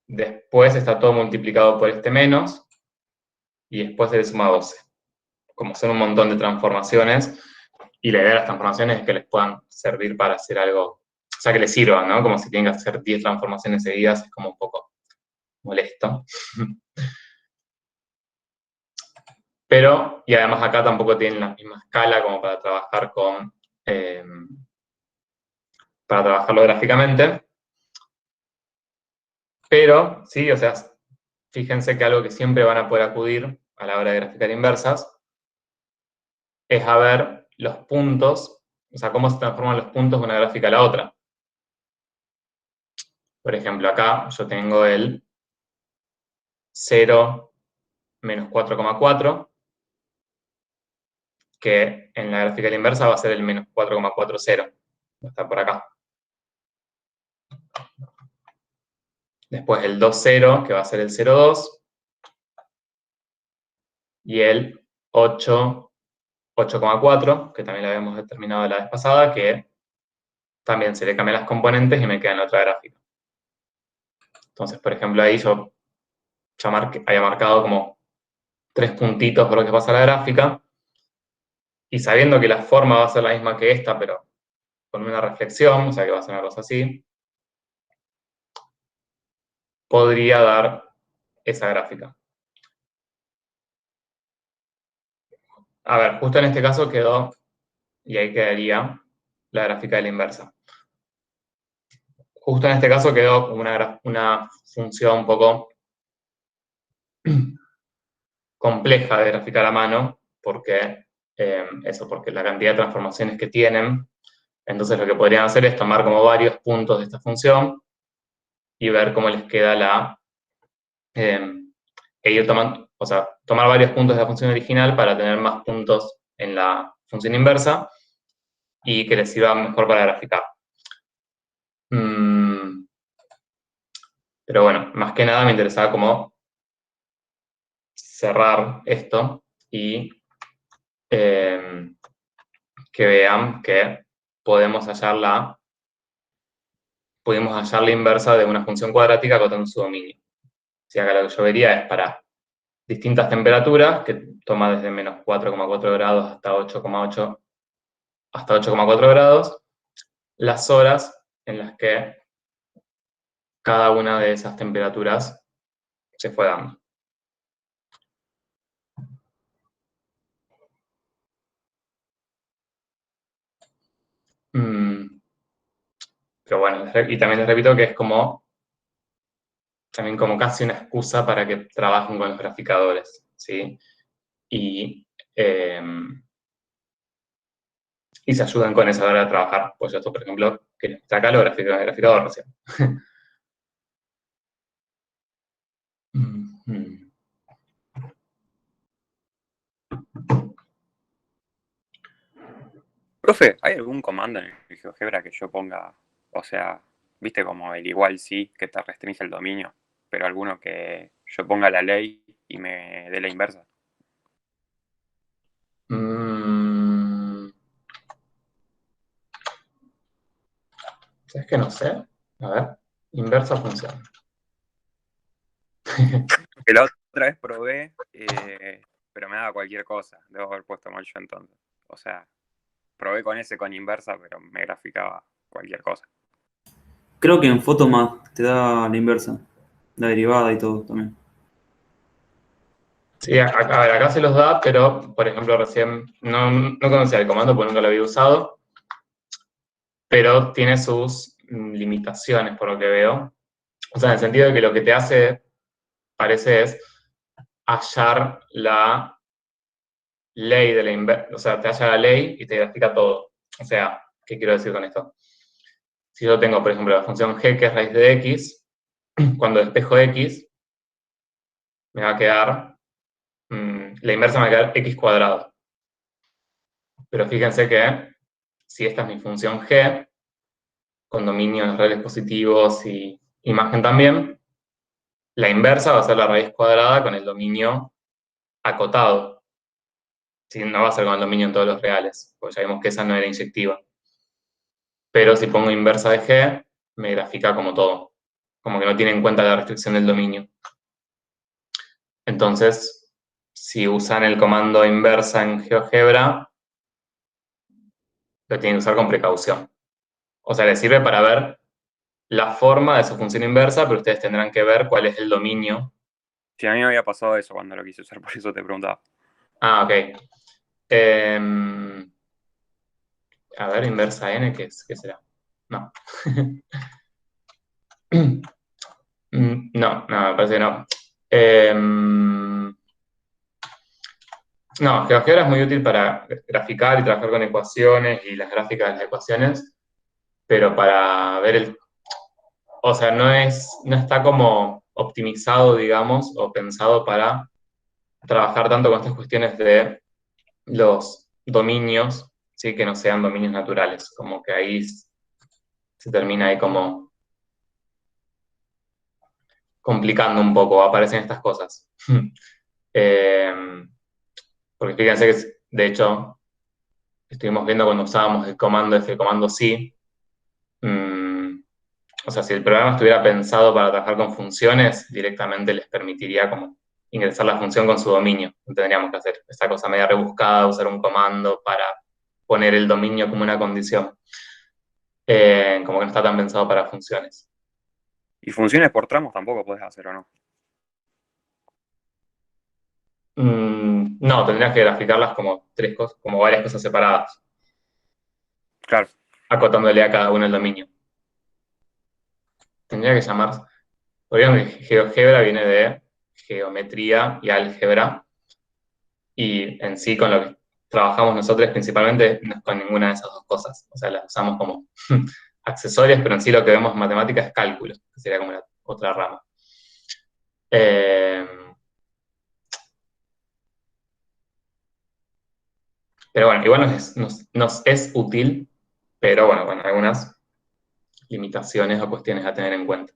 Después está todo multiplicado por este menos, y después se le suma 12. Como son un montón de transformaciones, y la idea de las transformaciones es que les puedan servir para hacer algo, o sea, que les sirvan, ¿no? Como si tienen que hacer 10 transformaciones seguidas, es como un poco molesto. Pero, y además acá tampoco tienen la misma escala como para trabajar para trabajarlo gráficamente. Pero, sí, o sea, fíjense que algo que siempre van a poder acudir a la hora de graficar inversas es a ver los puntos, o sea, cómo se transforman los puntos de una gráfica a la otra. Por ejemplo, acá yo tengo el 0, menos 4,4, que en la gráfica de la inversa va a ser el menos 4,40, va a estar por acá. Después el 2,0, que va a ser el 0,2, y el 8,4, que también lo habíamos determinado la vez pasada, que también se le cambian las componentes y me queda en otra gráfica. Entonces, por ejemplo, ahí yo ya había marcado como 3 puntitos por lo que pasa a la gráfica, y sabiendo que la forma va a ser la misma que esta, pero con una reflexión, o sea que va a ser una cosa así, podría dar esa gráfica. A ver, justo en este caso quedó, y ahí quedaría la gráfica de la inversa. Justo en este caso quedó como una función un poco compleja de graficar a mano, porque porque la cantidad de transformaciones que tienen. Entonces lo que podrían hacer es tomar como varios puntos de esta función y ver cómo les queda e ir tomando, o sea, tomar varios puntos de la función original para tener más puntos en la función inversa y que les sirva mejor para graficar. Pero bueno, más que nada me interesaba como cerrar esto y que vean que pudimos hallar la inversa de una función cuadrática acotando su dominio. O sea, acá lo que yo vería es para distintas temperaturas, que toma desde menos 4,4 grados hasta 8,4 grados, las horas en las que cada una de esas temperaturas se fue dando. Pero bueno, y también les repito que es también como casi una excusa para que trabajen con los graficadores, ¿sí? Y se ayudan con eso a la hora de trabajar. Pues esto, por ejemplo, que está acá lo grafico en el graficador recién.
Profe, ¿hay algún comando en el GeoGebra que yo ponga, o sea, viste como el igual sí, que te restringe el dominio, pero alguno que yo ponga la ley y me dé la inversa?
¿Sabes que no sé? A ver, inversa función.
Que la otra vez probé, pero me daba cualquier cosa. Debo haber puesto mal yo entonces. O sea, probé con inversa, pero me graficaba cualquier cosa.
Creo que en Photomath te da la inversa, la derivada y todo también.
Sí, a ver, acá se los da, pero, por ejemplo, recién no conocía el comando porque nunca lo había usado, pero tiene sus limitaciones, por lo que veo. O sea, en el sentido de que lo que te hace, parece, es hallar la ley de la inversa, o sea, te halla la ley y te grafica todo. O sea, ¿qué quiero decir con esto? Si yo tengo, por ejemplo, la función g, que es raíz de x, cuando despejo x, me va a quedar, la inversa me va a quedar x cuadrado. Pero fíjense que si esta es mi función g, con dominios reales positivos y imagen también, la inversa va a ser la raíz cuadrada con el dominio acotado. ¿Sí? No va a ser con el dominio en todos los reales, porque ya vimos que esa no era inyectiva. Pero si pongo inversa de g, me grafica como todo, como que no tiene en cuenta la restricción del dominio. Entonces, si usan el comando inversa en GeoGebra, lo tienen que usar con precaución. O sea, les sirve para ver la forma de su función inversa, pero ustedes tendrán que ver cuál es el dominio.
Sí, a mí me había pasado eso cuando lo quise usar, por eso te preguntaba.
Ah, ok. A ver, inversa n, ¿qué será? No. No, me parece que no. No, GeoGebra es muy útil para graficar y trabajar con ecuaciones y las gráficas de las ecuaciones, pero para ver o sea, no está como optimizado, digamos, o pensado para trabajar tanto con estas cuestiones de los dominios, ¿sí? Que no sean dominios naturales, como que ahí se termina ahí como complicando un poco, aparecen estas cosas. Eh, porque fíjense que, de hecho, estuvimos viendo cuando usábamos el comando F, el comando sí. O sea, si el programa estuviera pensado para trabajar con funciones, directamente les permitiría como ingresar la función con su dominio. No tendríamos que hacer esa cosa media rebuscada, usar un comando para poner el dominio como una condición. Como que no está tan pensado para funciones.
Y funciones por tramos tampoco podés hacer, ¿o no?
No, tendrías que graficarlas como tres cosas, como varias cosas separadas,
Claro.
acotándole a cada uno el dominio. Tendría que llamarse. Porque GeoGebra viene de geometría y álgebra, y en sí con lo que trabajamos nosotros principalmente no es con ninguna de esas dos cosas. O sea, las usamos como accesorias, pero en sí lo que vemos en matemáticas es cálculo, que sería como la otra rama. Pero bueno, igual nos es útil, pero bueno, algunas limitaciones o cuestiones a tener en cuenta.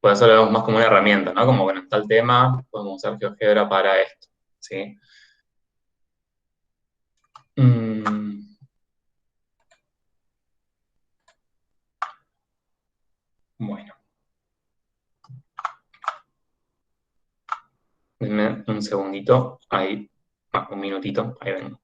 Por eso lo vemos más como una herramienta, ¿no? Como, bueno, en tal tema podemos usar GeoGebra para esto, ¿sí? Bueno, denme un segundito, ahí, un minutito, ahí vengo.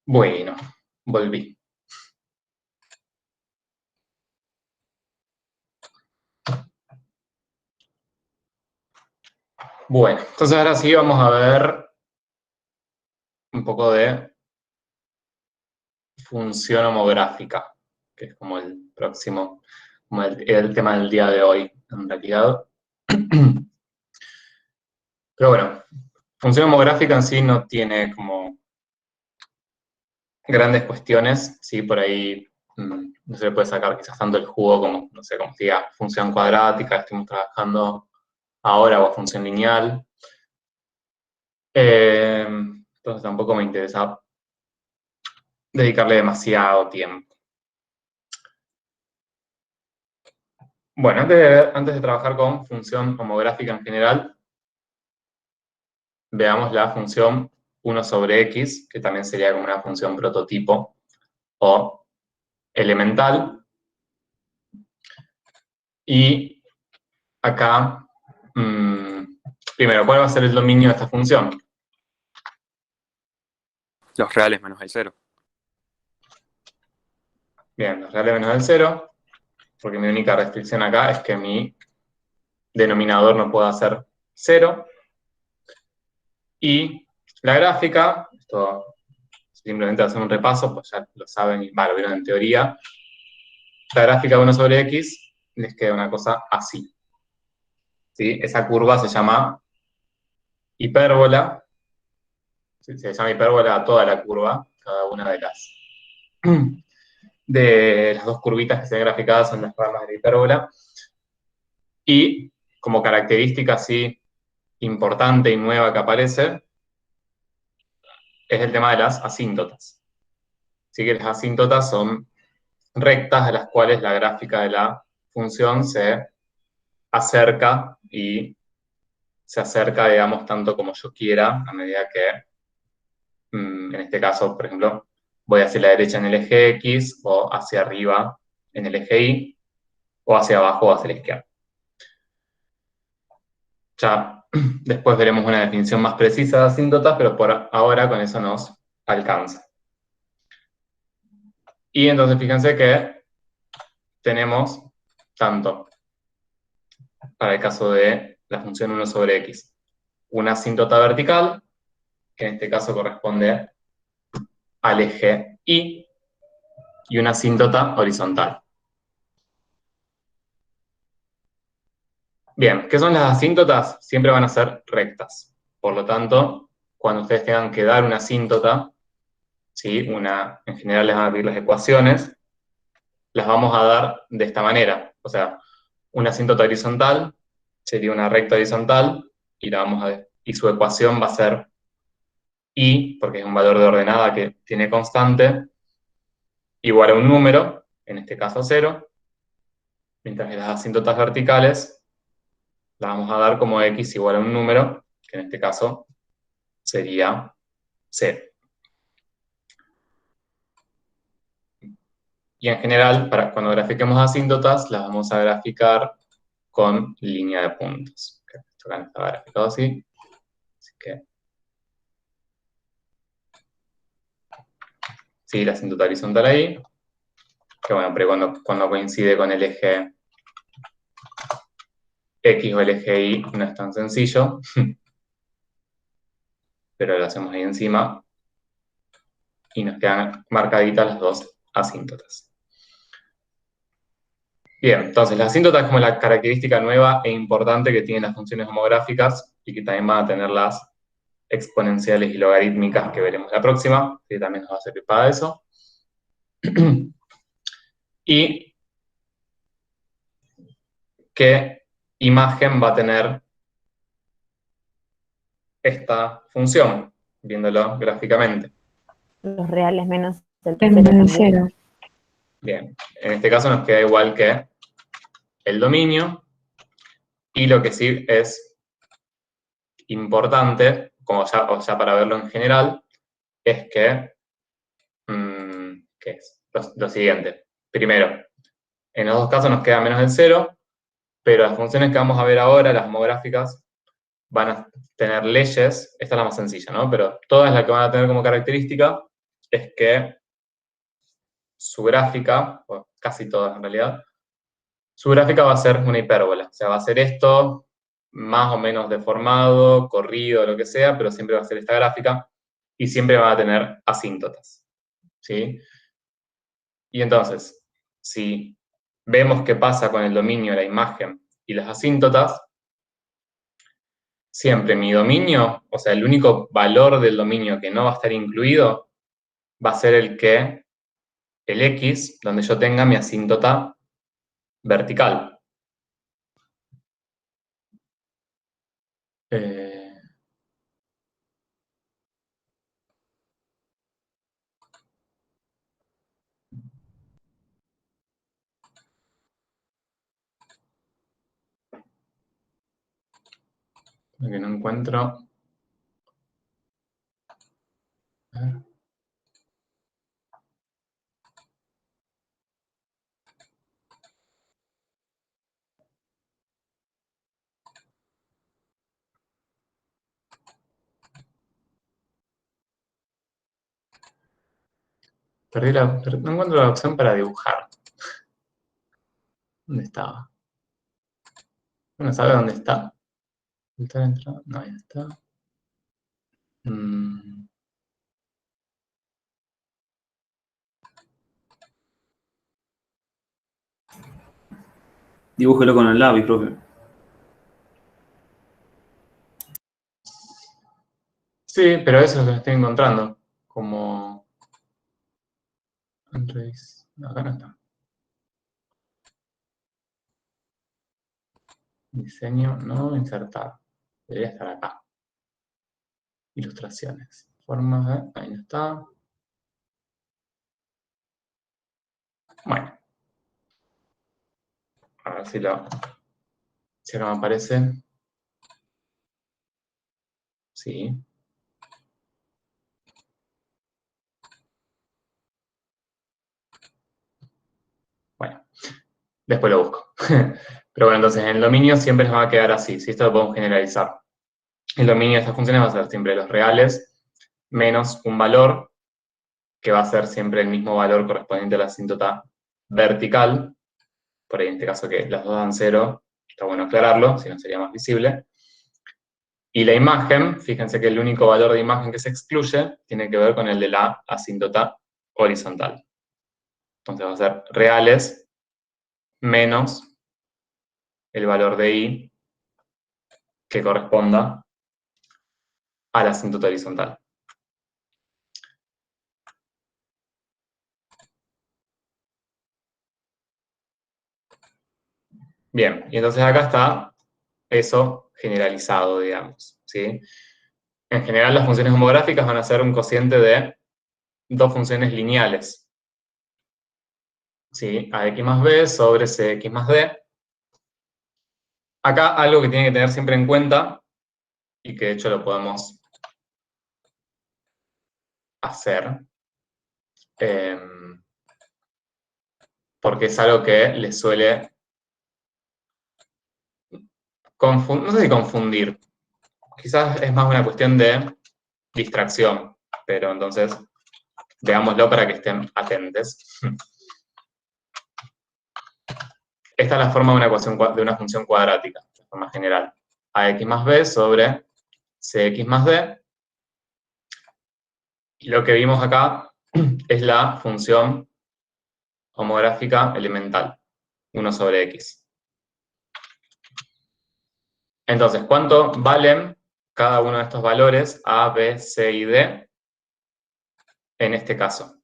Bueno, volví. Bueno, entonces ahora sí vamos a ver un poco de función homográfica, que es como el próximo, como el tema del día de hoy, en realidad. Pero bueno, función homográfica en sí no tiene como grandes cuestiones, ¿sí? Por ahí no se le puede sacar quizás tanto el jugo como, no sé, como si diga función cuadrática, estamos trabajando ahora, o función lineal. Entonces tampoco me interesa dedicarle demasiado tiempo. Bueno, antes de trabajar con función homográfica en general, veamos la función 1 sobre x, que también sería como una función prototipo o elemental. Y acá, primero, ¿cuál va a ser el dominio de esta función?
Los reales menos el cero.
Bien, los reales menos el cero, porque mi única restricción acá es que mi denominador no pueda ser 0. Y la gráfica, esto simplemente hacer un repaso, pues ya lo saben, lo vieron en teoría. La gráfica de 1 sobre x les queda una cosa así. ¿Sí? Esa curva se llama hipérbola. Se llama hipérbola a toda la curva, cada una de las dos curvitas que se ven graficadas son las ramas de la hipérbola. Y como característica así importante y nueva que aparece, es el tema de las asíntotas. Así que las asíntotas son rectas a las cuales la gráfica de la función se acerca y se acerca, digamos, tanto como yo quiera, a medida que, en este caso, por ejemplo, voy hacia la derecha en el eje X, o hacia arriba en el eje Y, o hacia abajo o hacia la izquierda. Ya después veremos una definición más precisa de asíntotas, pero por ahora con eso nos alcanza. Y entonces fíjense que tenemos tanto, para el caso de la función 1 sobre x, una asíntota vertical, que en este caso corresponde al eje Y, y una asíntota horizontal. Bien, ¿qué son las asíntotas? Siempre van a ser rectas. Por lo tanto, cuando ustedes tengan que dar una asíntota, ¿sí? En general les van a pedir las ecuaciones, las vamos a dar de esta manera. O sea, una asíntota horizontal sería una recta horizontal, y su ecuación va a ser y, porque es un valor de ordenada que tiene constante, igual a un número, en este caso 0, mientras que las asíntotas verticales las vamos a dar como x igual a un número, que en este caso sería 0. Y en general, cuando grafiquemos asíntotas, las vamos a graficar con línea de puntos. Esto acá está graficado así. Así que sí, la asíntota horizontal ahí. Que bueno, pero cuando coincide con el eje X o el eje Y no es tan sencillo. Pero lo hacemos ahí encima. Y nos quedan marcaditas las dos asíntotas. Bien, entonces la asíntota es como la característica nueva e importante que tienen las funciones homográficas y que también van a tener las exponenciales y logarítmicas que veremos la próxima, que también nos va a servir para eso. Y qué imagen va a tener esta función, viéndolo gráficamente.
Los reales menos el
En
cero
vez de
también.
0.
Bien, en este caso nos queda igual que el dominio, y lo que sí es importante, o ya para verlo en general, es que, ¿qué es? Lo siguiente. Primero, en los dos casos nos queda menos del 0, pero las funciones que vamos a ver ahora, las homográficas, van a tener leyes, esta es la más sencilla, ¿no? Pero todas las que van a tener como característica es que su gráfica, o casi todas en realidad, su gráfica va a ser una hipérbola. O sea, va a ser esto más o menos deformado, corrido, lo que sea, pero siempre va a ser esta gráfica y siempre va a tener asíntotas. ¿Sí? Y entonces, si vemos qué pasa con el dominio, la imagen y las asíntotas, siempre mi dominio, o sea, el único valor del dominio que no va a estar incluido, va a ser el x, donde yo tenga mi asíntota vertical. Lo que no encuentro. A ver. No encuentro la opción para dibujar. ¿Dónde estaba? Bueno, ¿sabe dónde está? ¿Está dentro? No, ahí está.
Dibújelo con el lápiz, profe.
Sí, pero eso es lo que estoy encontrando. Como... No, acá no está. Diseño, no, insertar. Debería estar acá. Ilustraciones. Formas, ahí no está. Bueno. A ver si acá me aparece. Sí. Bueno, después lo busco. Pero bueno, entonces en el dominio siempre nos va a quedar así. Si esto lo podemos generalizar. El dominio de estas funciones va a ser siempre los reales menos un valor que va a ser siempre el mismo valor correspondiente a la asíntota vertical. Por ahí en este caso que las dos dan 0, está bueno aclararlo, si no sería más visible. Y la imagen, fíjense que el único valor de imagen que se excluye tiene que ver con el de la asíntota horizontal. Entonces va a ser reales menos el valor de i que corresponda a la asíntota horizontal. Bien, y entonces acá está eso generalizado, digamos, ¿sí? En general las funciones homográficas van a ser un cociente de dos funciones lineales, ¿sí? AX más B sobre CX más D. Acá algo que tiene que tener siempre en cuenta, y que de hecho lo podemos hacer, porque es algo que les suele no sé si confundir, quizás es más una cuestión de distracción, pero entonces veámoslo para que estén atentos. Esta es la forma de una ecuación de una función cuadrática, de forma general. AX más B sobre CX más D. Y lo que vimos acá es la función homográfica elemental, 1 sobre X. Entonces, ¿cuánto valen cada uno de estos valores A, B, C y D en este caso?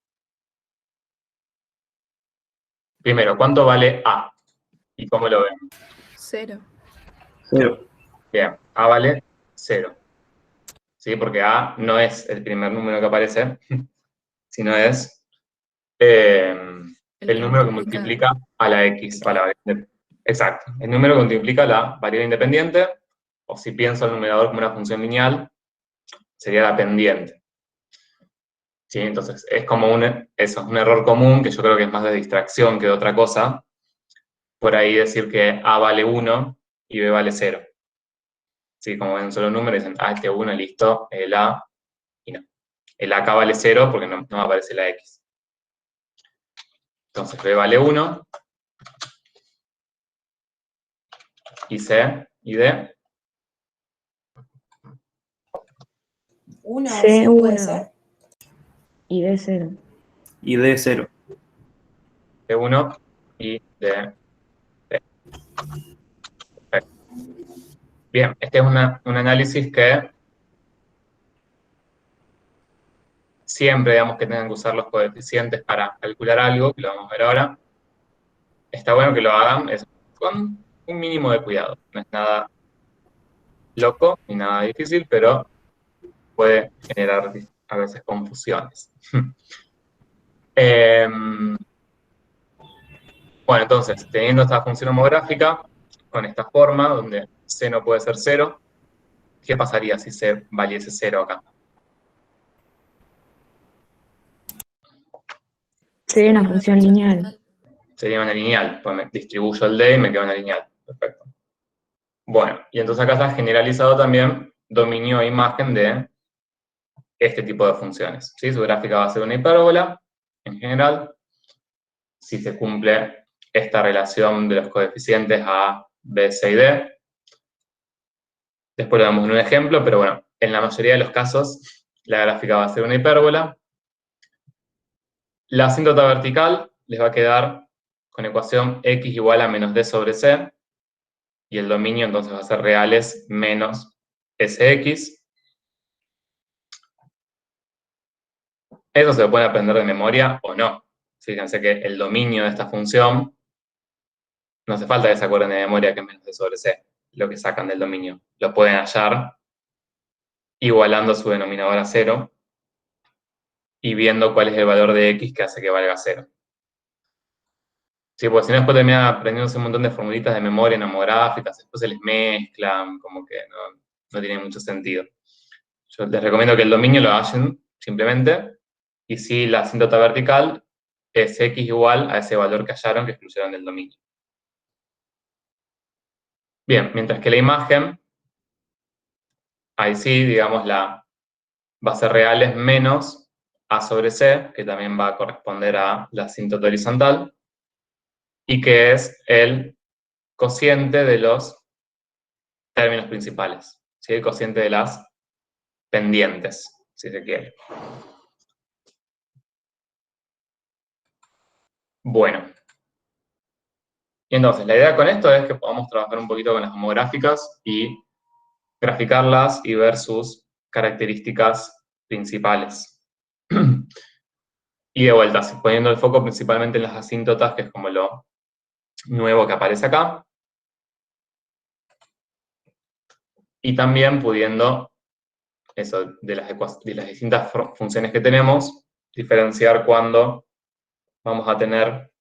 Primero, ¿cuánto vale A? ¿Y cómo lo ven?
0.
0.
Bien, A vale 0. ¿Sí? Porque A no es el primer número que aparece, sino es el número que multiplica a la X. Exacto. El número que multiplica la variable independiente, o si pienso el numerador como una función lineal, sería la pendiente. ¿Sí? Entonces, es como un error común que yo creo que es más de distracción que de otra cosa. Por ahí decir que A vale 1 y B vale 0. ¿Sí? Como ven un solo número, dicen, este 1, listo, el A, y no. El A acá vale 0 porque no me aparece la X. Entonces, B vale 1, y C y D.
1 o
C,
6 puede
1
ser.
y D 0.
Y D 0.
D1 y D. Bien, este es un análisis que siempre, digamos, que tengan que usar los coeficientes para calcular algo, que lo vamos a ver ahora. Está bueno que lo hagan con un mínimo de cuidado. No es nada loco ni nada difícil, pero puede generar a veces confusiones. Bueno, entonces, teniendo esta función homográfica, con esta forma, donde C no puede ser 0, ¿qué pasaría si C valiese 0 acá?
Sería una función lineal.
Sería una lineal, pues me distribuyo el D y me queda una lineal. Perfecto. Bueno, y entonces acá está generalizado también dominio e imagen de este tipo de funciones. ¿Sí? Su gráfica va a ser una hipérbola, en general, si se cumple esta relación de los coeficientes A, B, C y D, Después lo vemos en un ejemplo, pero bueno, en la mayoría de los casos, la gráfica va a ser una hipérbola. La asíntota vertical les va a quedar con ecuación x igual a menos d sobre c, y el dominio entonces va a ser reales menos sx. Eso se lo pueden aprender de memoria o no. Fíjense que el dominio de esta función, no hace falta que se acuerden de memoria que es menos d sobre c, lo que sacan del dominio. Lo pueden hallar igualando su denominador a 0 y viendo cuál es el valor de x que hace que valga 0. Sí, porque si no después terminan aprendiéndose un montón de formulitas de memoria nomográficas, después se les mezclan, como que no tiene mucho sentido. Yo les recomiendo que el dominio lo hallen simplemente, y si la asíntota vertical es x igual a ese valor que hallaron, que excluyeron del dominio. Bien, mientras que la imagen, ahí sí, digamos, la base real es menos a sobre c, que también va a corresponder a la asíntota horizontal, y que es el cociente de los términos principales, ¿sí? El cociente de las pendientes, si se quiere. Bueno. Y entonces, la idea con esto es que podamos trabajar un poquito con las homográficas y graficarlas y ver sus características principales. Y de vuelta, poniendo el foco principalmente en las asíntotas, que es como lo nuevo que aparece acá. Y también pudiendo, eso, de las distintas funciones que tenemos, diferenciar cuándo vamos a tener,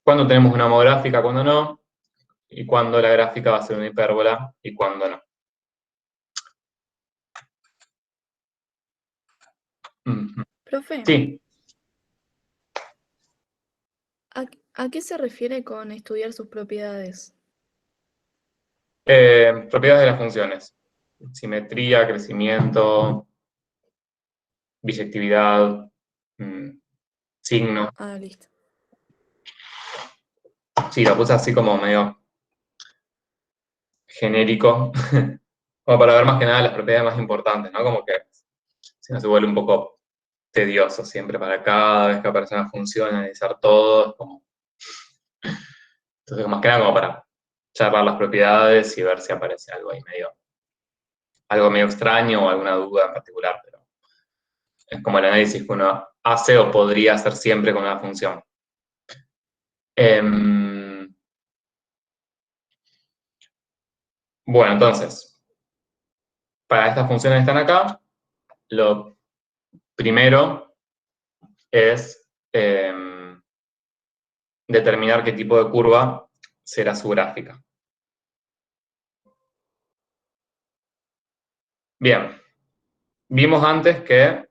cuándo tenemos una homográfica, cuándo no, y cuándo la gráfica va a ser una hipérbola y cuándo no.
Profe,
Sí,
¿a qué se refiere con estudiar sus propiedades?
propiedades de las funciones. Simetría, crecimiento, biyectividad, signo.
Ah, listo.
Sí, lo puse así como medio genérico, como para ver más que nada las propiedades más importantes, ¿no? Como que si no se vuelve un poco tedioso siempre para cada vez que aparece una función, analizar todo, es como... Entonces, más que nada como para charlar las propiedades y ver si aparece algo ahí algo medio extraño o alguna duda en particular, pero es como el análisis que uno hace o podría hacer siempre con una función. Bueno, entonces, para estas funciones que están acá, lo primero es determinar qué tipo de curva será su gráfica. Bien, vimos antes que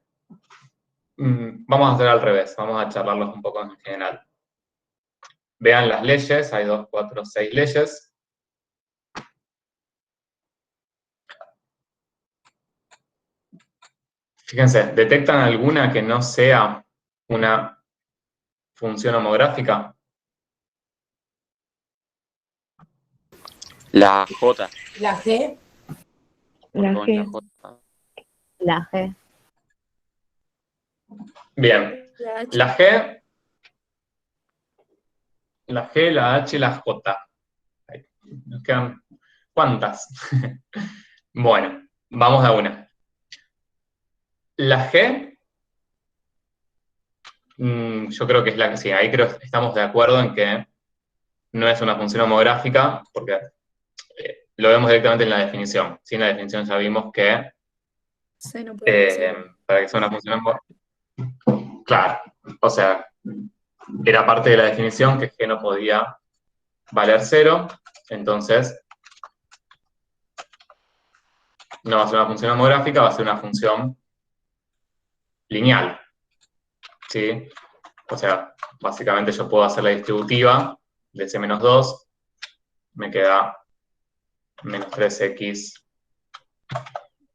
vamos a hacer al revés, vamos a charlarlos un poco en general. Vean las leyes, hay 2, 4, 6 leyes. Fíjense, ¿detectan alguna que no sea una función homográfica?
La J.
La G,
La
Con la
G.
J.
La G.
Bien,
La H.
la G, la H y la J. Ahí, nos quedan ¿cuántas? Bueno, vamos a una. La G, yo creo que es la que sí, ahí creo que estamos de acuerdo en que no es una función homográfica, porque lo vemos directamente en la definición. Sí, en la definición ya vimos que
C no puede ser.
para que sea una función homográfica, claro, o sea, era parte de la definición que G no podía valer 0, entonces no va a ser una función homográfica, va a ser una función lineal, ¿sí? O sea, básicamente yo puedo hacer la distributiva de C menos 2, me queda menos 3x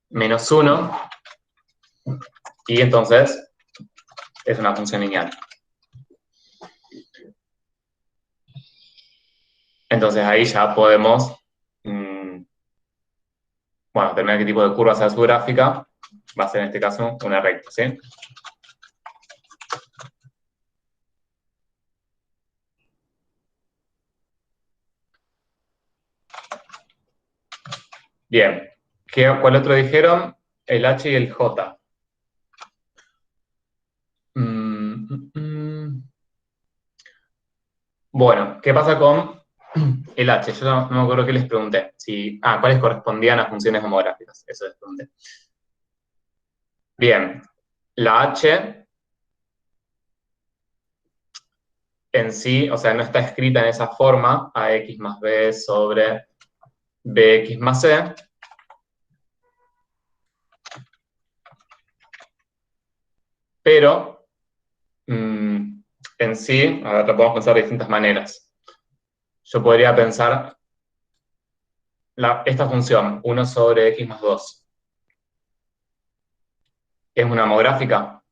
menos 1, y entonces es una función lineal. Entonces ahí ya podemos bueno, determinar qué tipo de curva sea su gráfica, va a ser en este caso una recta, ¿sí? Bien. ¿Cuál otro dijeron? El H y el J. Bueno, ¿qué pasa con el H? Yo no me acuerdo qué les pregunté. ¿Cuáles correspondían a funciones homográficas? Eso les pregunté. Bien, la H en sí, o sea, no está escrita en esa forma, AX más B sobre BX más C. Pero, en sí, a ver, lo podemos pensar de distintas maneras. Yo podría pensar esta función, 1 sobre X más 2. ¿Es una homográfica?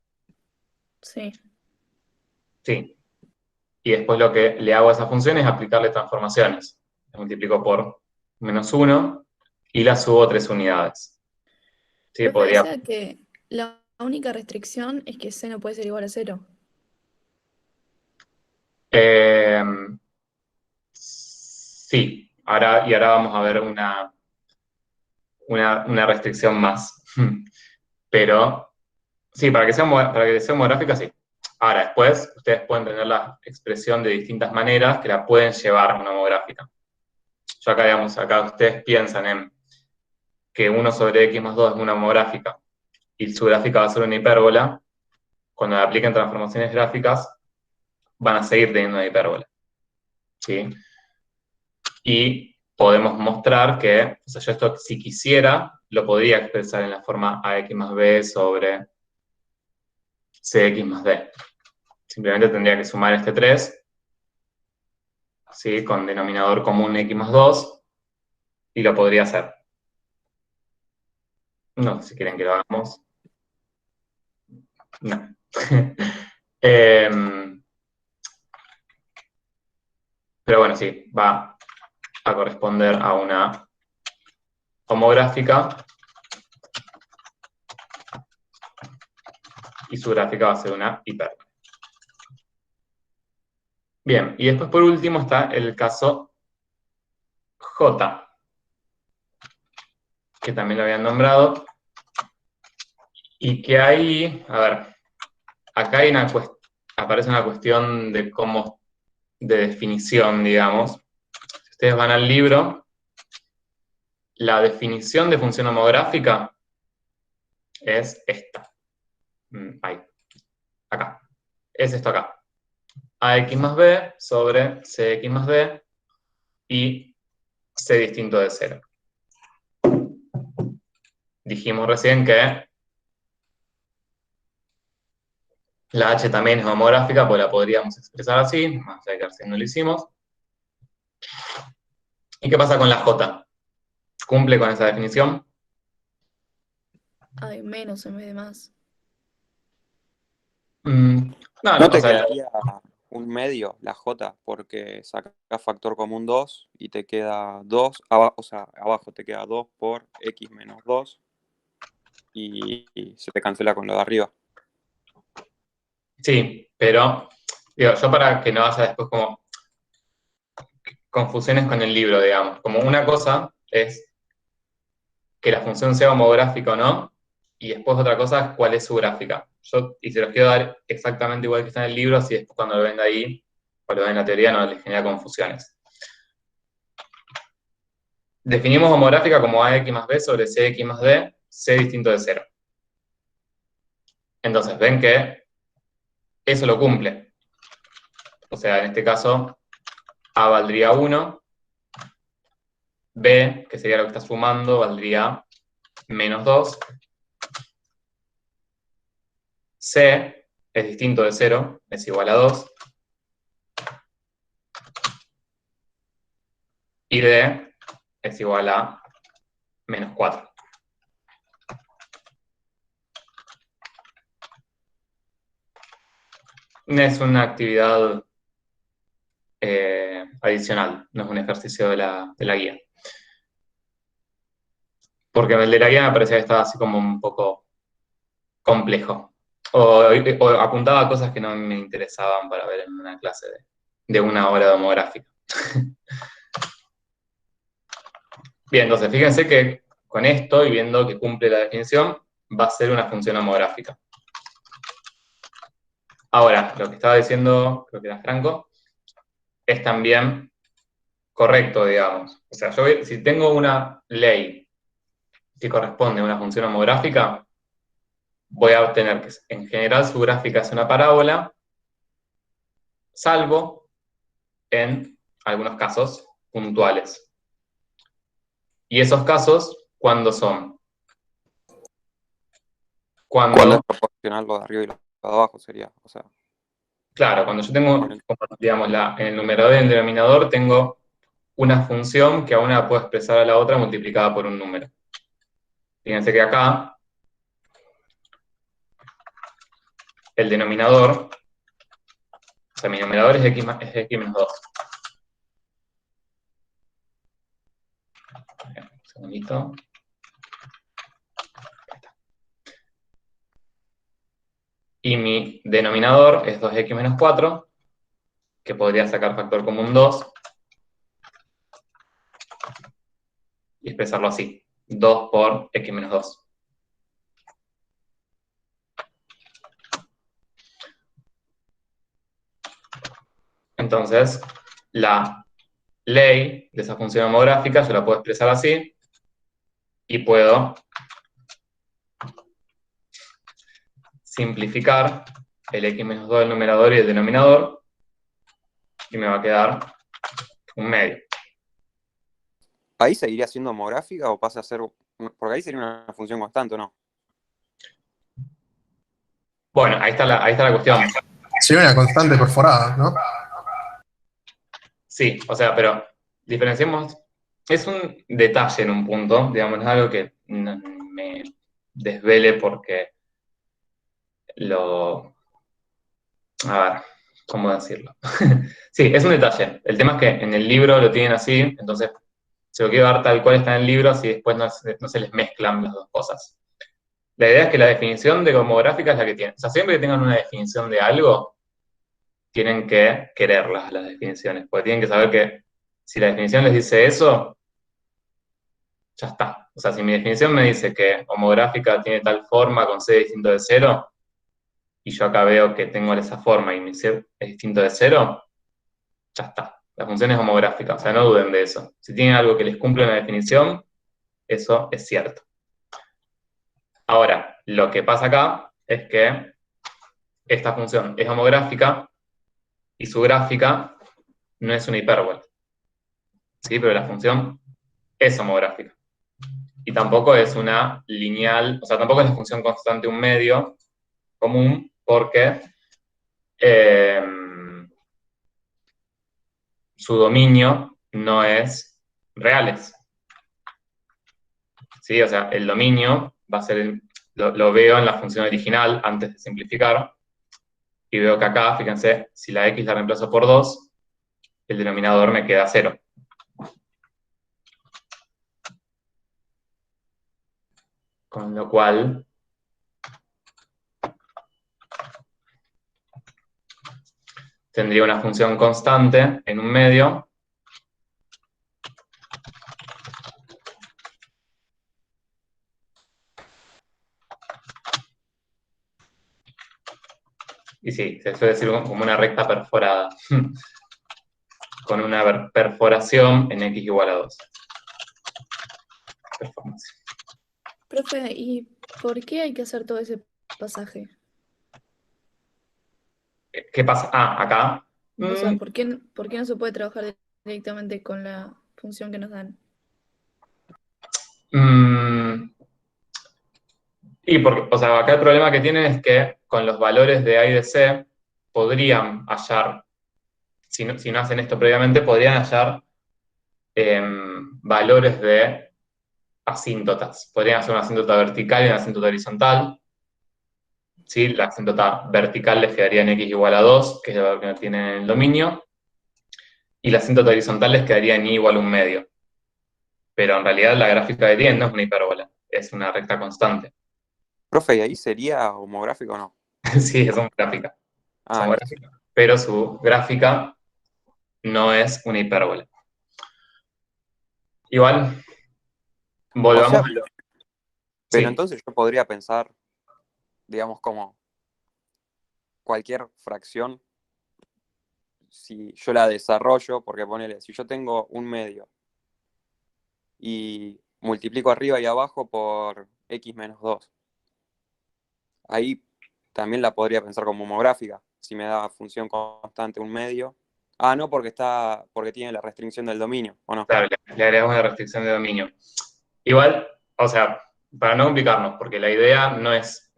Sí.
Sí. Y después lo que le hago a esa función es aplicarle transformaciones. La multiplico por -1 y la subo 3 unidades. Sí,
Profe, o
podría.
sea que la única restricción es que C no puede ser igual a 0.
Sí, ahora vamos a ver una restricción más. Pero sí, para que sea homográfica, sí. Ahora, después, ustedes pueden tener la expresión de distintas maneras que la pueden llevar a una homográfica. Yo acá, digamos, acá ustedes piensan en que 1 sobre X más 2 es una homográfica y su gráfica va a ser una hipérbola. Cuando le apliquen transformaciones gráficas, van a seguir teniendo una hipérbola. ¿Sí? Y podemos mostrar que, o sea, yo esto, si quisiera, lo podría expresar en la forma AX más B sobre CX más D. Simplemente tendría que sumar este 3, ¿sí? Con denominador común X más 2, y lo podría hacer. No, si quieren que lo hagamos. No. Pero bueno, sí, va a corresponder a una homográfica y su gráfica va a ser una hipérbola. Bien, y después por último está el caso J, que también lo habían nombrado, y que ahí, a ver, acá hay aparece una cuestión de definición, digamos. Si ustedes van al libro, la definición de función homográfica es esta. Ahí, acá. Es esto acá. AX más B sobre CX más D y C distinto de 0. Dijimos recién que la H también es homográfica, pues la podríamos expresar así, más allá que recién no lo hicimos. ¿Y qué pasa con la J? ¿Cumple con esa definición?
Hay menos en vez de más.
No,
¿No te
o sea,
quedaría un medio, la J, porque sacás factor común 2 y te queda 2, o sea, abajo te queda 2 por X menos 2 y se te cancela con lo de arriba?
sí, pero digo, yo para que no haya después como confusiones con el libro, digamos. Como una cosa es que la función sea homográfica o no, y después otra cosa es cuál es su gráfica. Y se los quiero dar exactamente igual que está en el libro, así después cuando lo ven de ahí, o lo ven en la teoría, no les genera confusiones. Definimos homográfica como AX más B sobre CX más D, C distinto de 0. Entonces, ven que eso lo cumple. O sea, en este caso, A valdría 1, B, que sería lo que está sumando, valdría menos 2, C es distinto de 0, es igual a 2, y D es igual a menos 4. Es una actividad adicional, no es un ejercicio de la guía. porque el de la guía me parecía que estaba así como un poco complejo. O apuntaba a cosas que no me interesaban para ver en una clase de 1 hora de homográfica. Bien, entonces fíjense que con esto, y viendo que cumple la definición, va a ser una función homográfica. Ahora, lo que estaba diciendo, creo que era Franco, es también correcto, digamos. O sea, si tengo una ley que corresponde a una función homográfica, voy a obtener que en general su gráfica es una parábola, salvo en algunos casos puntuales. ¿Y esos casos cuándo son?
Cuando es proporcional lo de arriba y lo de abajo sería, o sea,
Claro, cuando yo tengo, digamos, en el numerador y en el denominador tengo una función que a una puedo expresar a la otra multiplicada por un número. Fíjense que acá el denominador, o sea, mi numerador es x menos 2. Un segundito. Y mi denominador es 2x menos 4, que podría sacar factor común 2 y expresarlo así, 2 por x menos 2. Entonces, la ley de esa función homográfica yo la puedo expresar así y puedo simplificar el x menos 2 del numerador y el denominador y me va a quedar un medio.
¿ahí seguiría siendo homográfica o pasa a ser, porque ahí sería una función constante, ¿no?
Bueno, ahí está la cuestión.
Sería una constante perforada, ¿no?
Sí, o sea, pero diferenciemos, es un detalle en un punto, digamos, no es algo que me desvele porque a ver, ¿cómo decirlo? Sí, es un detalle. El tema es que en el libro lo tienen así, entonces se lo quiero dar tal cual está en el libro, así después no se les mezclan las dos cosas. La idea es que la definición de homográfica es la que tienen. O sea, siempre que tengan una definición de algo, tienen que quererlas las definiciones, porque tienen que saber que si la definición les dice eso, ya está. O sea, si mi definición me dice que homográfica tiene tal forma con c distinto de 0, y yo acá veo que tengo esa forma y mi c es distinto de 0, ya está. La función es homográfica, o sea, no duden de eso. Si tienen algo que les cumple una definición, eso es cierto. Ahora, lo que pasa acá es que esta función es homográfica y su gráfica no es una hipérbola. ¿Sí? Pero la función es homográfica. Y tampoco es una lineal, o sea, tampoco es la función constante un medio común, porque su dominio no es reales. ¿Sí? O sea, el dominio va a ser, lo veo en la función original antes de simplificar, y veo que acá, fíjense, si la x la reemplazo por 2, el denominador me queda 0. Con lo cual, tendría una función constante en un medio y sí, se suele decir como una recta perforada con una perforación en x igual a 2. Performance.
Profe, ¿y por qué hay que hacer todo ese pasaje?
¿Qué pasa? Ah, acá.
O sea, ¿por qué no se puede trabajar directamente con la función que nos dan?
Y porque, o sea, acá el problema que tienen es que con los valores de A y de C podrían hallar, si no hacen esto previamente, podrían hallar valores de asíntotas. Podrían hacer una asíntota vertical y una asíntota horizontal. ¿Sí? La asíntota vertical les quedaría en x igual a 2, que es el valor que no tiene en el dominio, y la asíntota horizontal les quedaría en y igual a un medio. pero en realidad la gráfica que tienen no es una hipérbola, es una recta constante.
Profe, ¿y ahí sería homográfico o no?
Sí, es homográfica. Es
Ah, listo.
homográfica, pero su gráfica no es una hipérbola. Igual,
O
volvamos
sea,
a lo...
pero
Sí,
entonces yo podría pensar, digamos, como cualquier fracción, si yo la desarrollo, porque ponele, si yo tengo un medio y multiplico arriba y abajo por x menos 2, ahí también la podría pensar como homográfica, si me da función constante un medio. Ah, no, porque tiene la restricción del dominio, ¿o no?
claro, le agregamos una restricción de dominio. Igual, o sea, para no complicarnos, porque la idea no es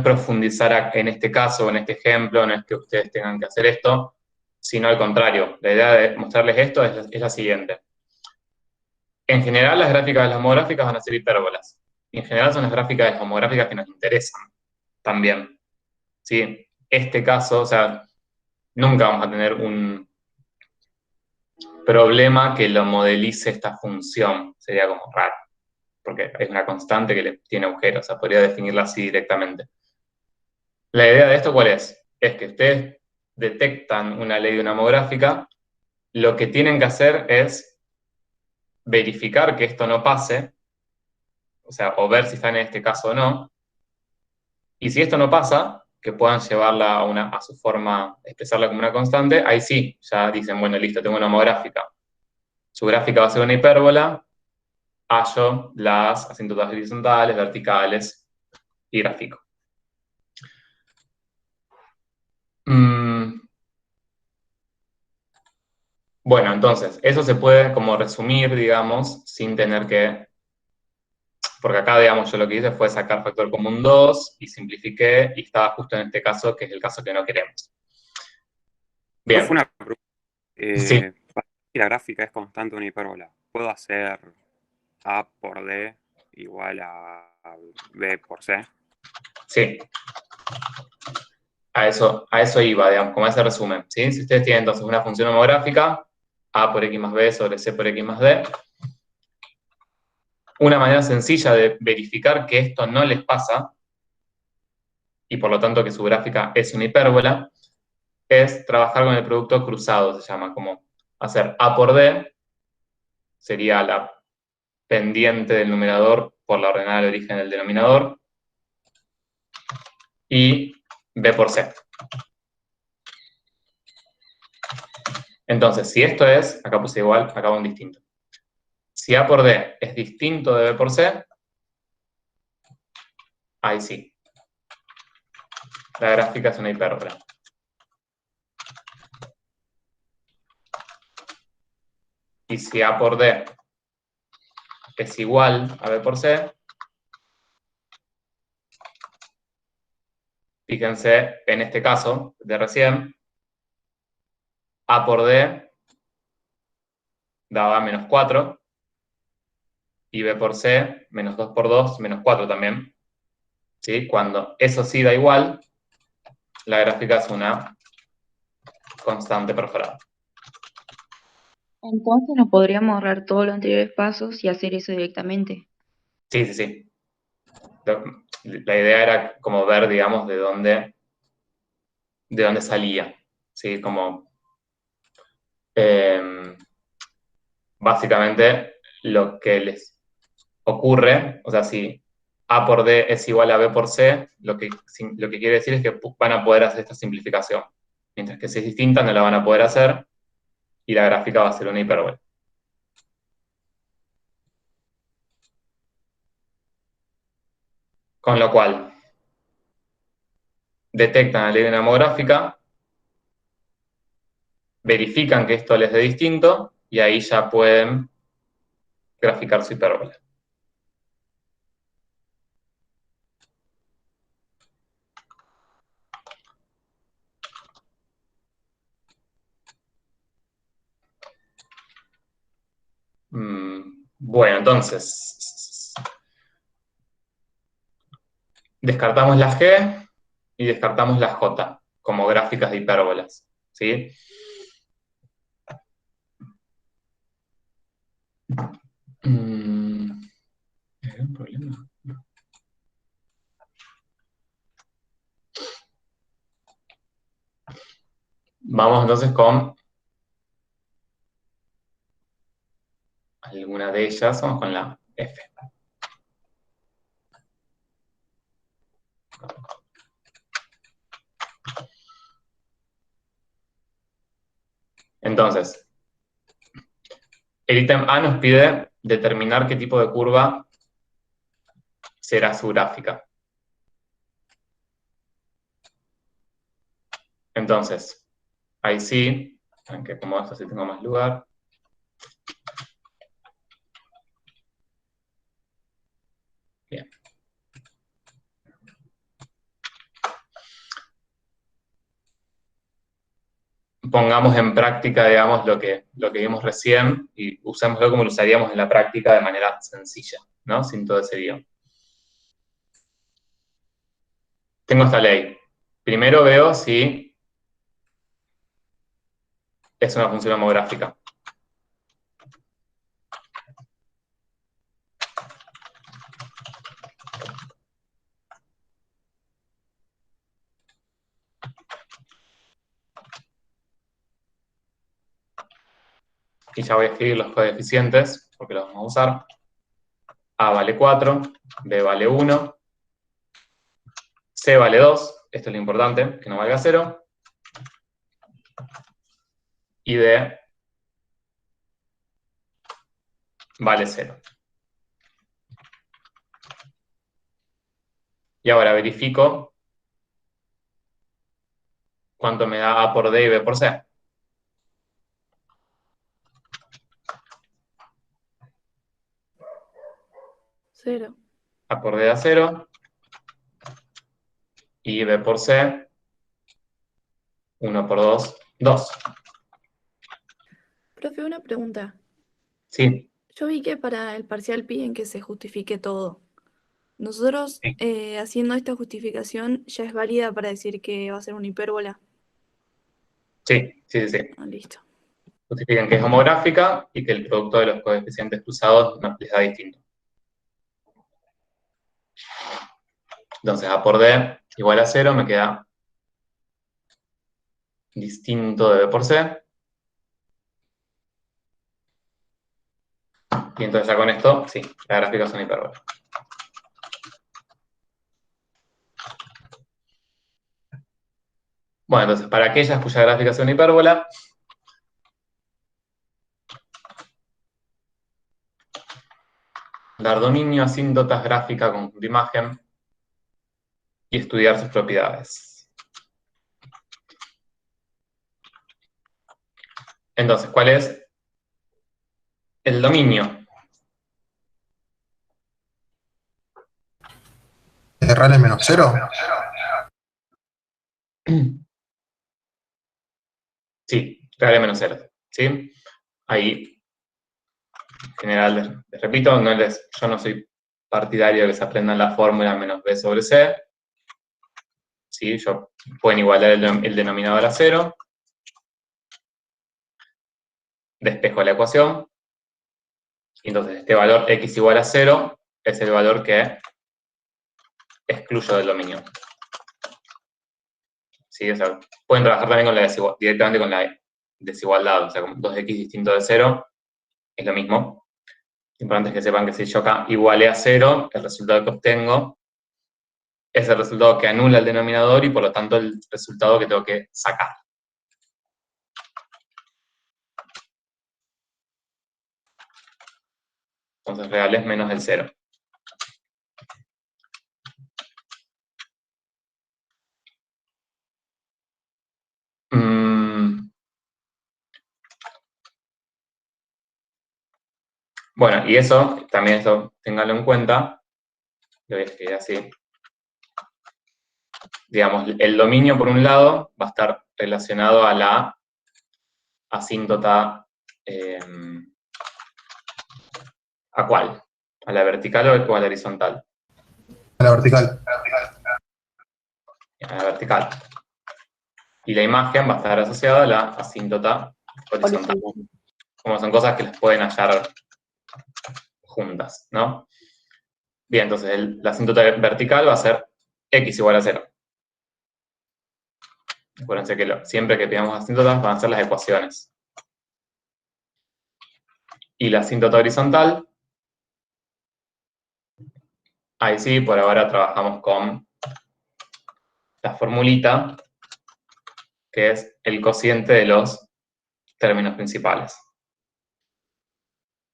profundizar en este caso, en este ejemplo, no es que ustedes tengan que hacer esto, sino al contrario. La idea de mostrarles esto es la siguiente. En general, las gráficas de las homográficas van a ser hipérbolas. Y en general son las gráficas de las homográficas que nos interesan también. ¿Sí? Este caso, o sea, nunca vamos a tener un problema que lo modelice esta función. Sería como raro, porque es una constante que tiene agujeros. O sea, podría definirla así directamente. La idea de esto, ¿cuál es? Es que ustedes detectan una ley de una homográfica, lo que tienen que hacer es verificar que esto no pase, o sea, o ver si está en este caso o no, y si esto no pasa, que puedan llevarla a su forma, expresarla como una constante, ahí sí, ya dicen, bueno, listo, tengo una homográfica. Su gráfica va a ser una hipérbola, hallo las asíntotas horizontales, verticales y gráfico. Bueno, entonces, eso se puede como resumir, digamos, sin tener que... Porque acá, digamos, yo lo que hice fue sacar factor común 2 y simplifiqué y estaba justo en este caso, que es el caso que no queremos.
Profe,
Bien,
una pregunta.
sí,
Si la gráfica es constante de una hipérbola, ¿puedo hacer A por D igual a B por C?
sí. A eso iba, digamos, como ese resumen, ¿sí? Si ustedes tienen entonces una función homográfica, A por X más B sobre C por X más D, una manera sencilla de verificar que esto no les pasa, y por lo tanto que su gráfica es una hipérbola, es trabajar con el producto cruzado, se llama, como hacer A por D, sería la pendiente del numerador por la ordenada del origen del denominador, y B por C. Entonces, si esto es, acá puse igual, acá va un distinto. Si A por D es distinto de B por C, ahí sí. La gráfica es una hipérbola. Y si A por D es igual a B por C, fíjense en este caso de recién, A por D daba menos 4 y B por C menos 2 por 2, menos 4 también. ¿Sí? Cuando eso sí da igual, la gráfica es una constante perforada.
Entonces nos podríamos ahorrar todos los anteriores pasos y hacer eso directamente.
Sí, sí, sí. La idea era como ver, digamos, de dónde salía. ¿Sí? Como básicamente lo que les ocurre, o sea, si A por D es igual a B por C, lo que quiere decir es que van a poder hacer esta simplificación. Mientras que si es distinta, no la van a poder hacer y la gráfica va a ser una hipérbola. Con lo cual, detectan la ley de una homográfica, verifican que esto les dé distinto y ahí ya pueden graficar su hipérbola. Bueno, entonces, descartamos la G y descartamos la J como gráficas de hipérbolas, ¿sí? ¿Hay un problema? No. Vamos entonces con alguna de ellas. Vamos con la F. Entonces, el ítem A nos pide determinar qué tipo de curva será su gráfica. Entonces, ahí sí, aunque como esto sí tengo más lugar. Bien. Pongamos en práctica, digamos, lo que vimos recién y usémoslo como lo usaríamos en la práctica de manera sencilla, ¿no? Sin todo ese guión. Tengo esta ley. Primero veo si es una función homográfica. Y ya voy a escribir los coeficientes, porque los vamos a usar. A vale 4, B vale 1, C vale 2, esto es lo importante, que no valga 0, y D vale 0. Y ahora verifico cuánto me da A por D y B por C.
Cero.
A por D da 0, y B por C, 1 por 2, 2.
Profe, una pregunta.
Sí,
Yo vi que para el parcial piden que se justifique todo. Nosotros, haciendo esta justificación, ya es válida para decir que va a ser una hipérbola.
sí.
Ah, listo.
Justifican que es homográfica y que el producto de los coeficientes cruzados nos les da distinto. Entonces, A por D igual a 0, me queda distinto de B por C. Y entonces ya con esto, sí, la gráfica es una hipérbola. Bueno, entonces, para aquellas cuya gráfica sea una hipérbola, dar dominio a asíntotas gráfica con imagen y estudiar sus propiedades. Entonces, ¿cuál es el dominio?
¿Real es menos 0?
Sí, real es menos 0. ¿Sí? Ahí, en general, les repito, yo no soy partidario de que se aprendan la fórmula menos B sobre C. ¿Sí? Pueden igualar el denominador a 0. Despejo la ecuación. Entonces, este valor x igual a 0 es el valor que excluyo del dominio. ¿Sí? O sea, pueden trabajar también con directamente con la desigualdad, o sea, con 2x distinto de 0 es lo mismo. Lo importante es que sepan que si yo acá iguale a 0, el resultado que obtengo es el resultado que anula el denominador y por lo tanto el resultado que tengo que sacar. Entonces real es menos el 0. Bueno, y eso, también eso, ténganlo en cuenta. Lo voy a escribir así. Digamos, el dominio, por un lado, va a estar relacionado a la asíntota, ¿a cuál? ¿A la vertical o a la horizontal?
A la vertical.
A la vertical. Y la imagen va a estar asociada a la asíntota horizontal. Como son cosas que las pueden hallar juntas, ¿no? Bien, entonces la asíntota vertical va a ser x igual a 0. Acuérdense que siempre que pidamos asíntotas van a ser las ecuaciones. Y la asíntota horizontal, ahí sí, por ahora trabajamos con la formulita, que es el cociente de los términos principales.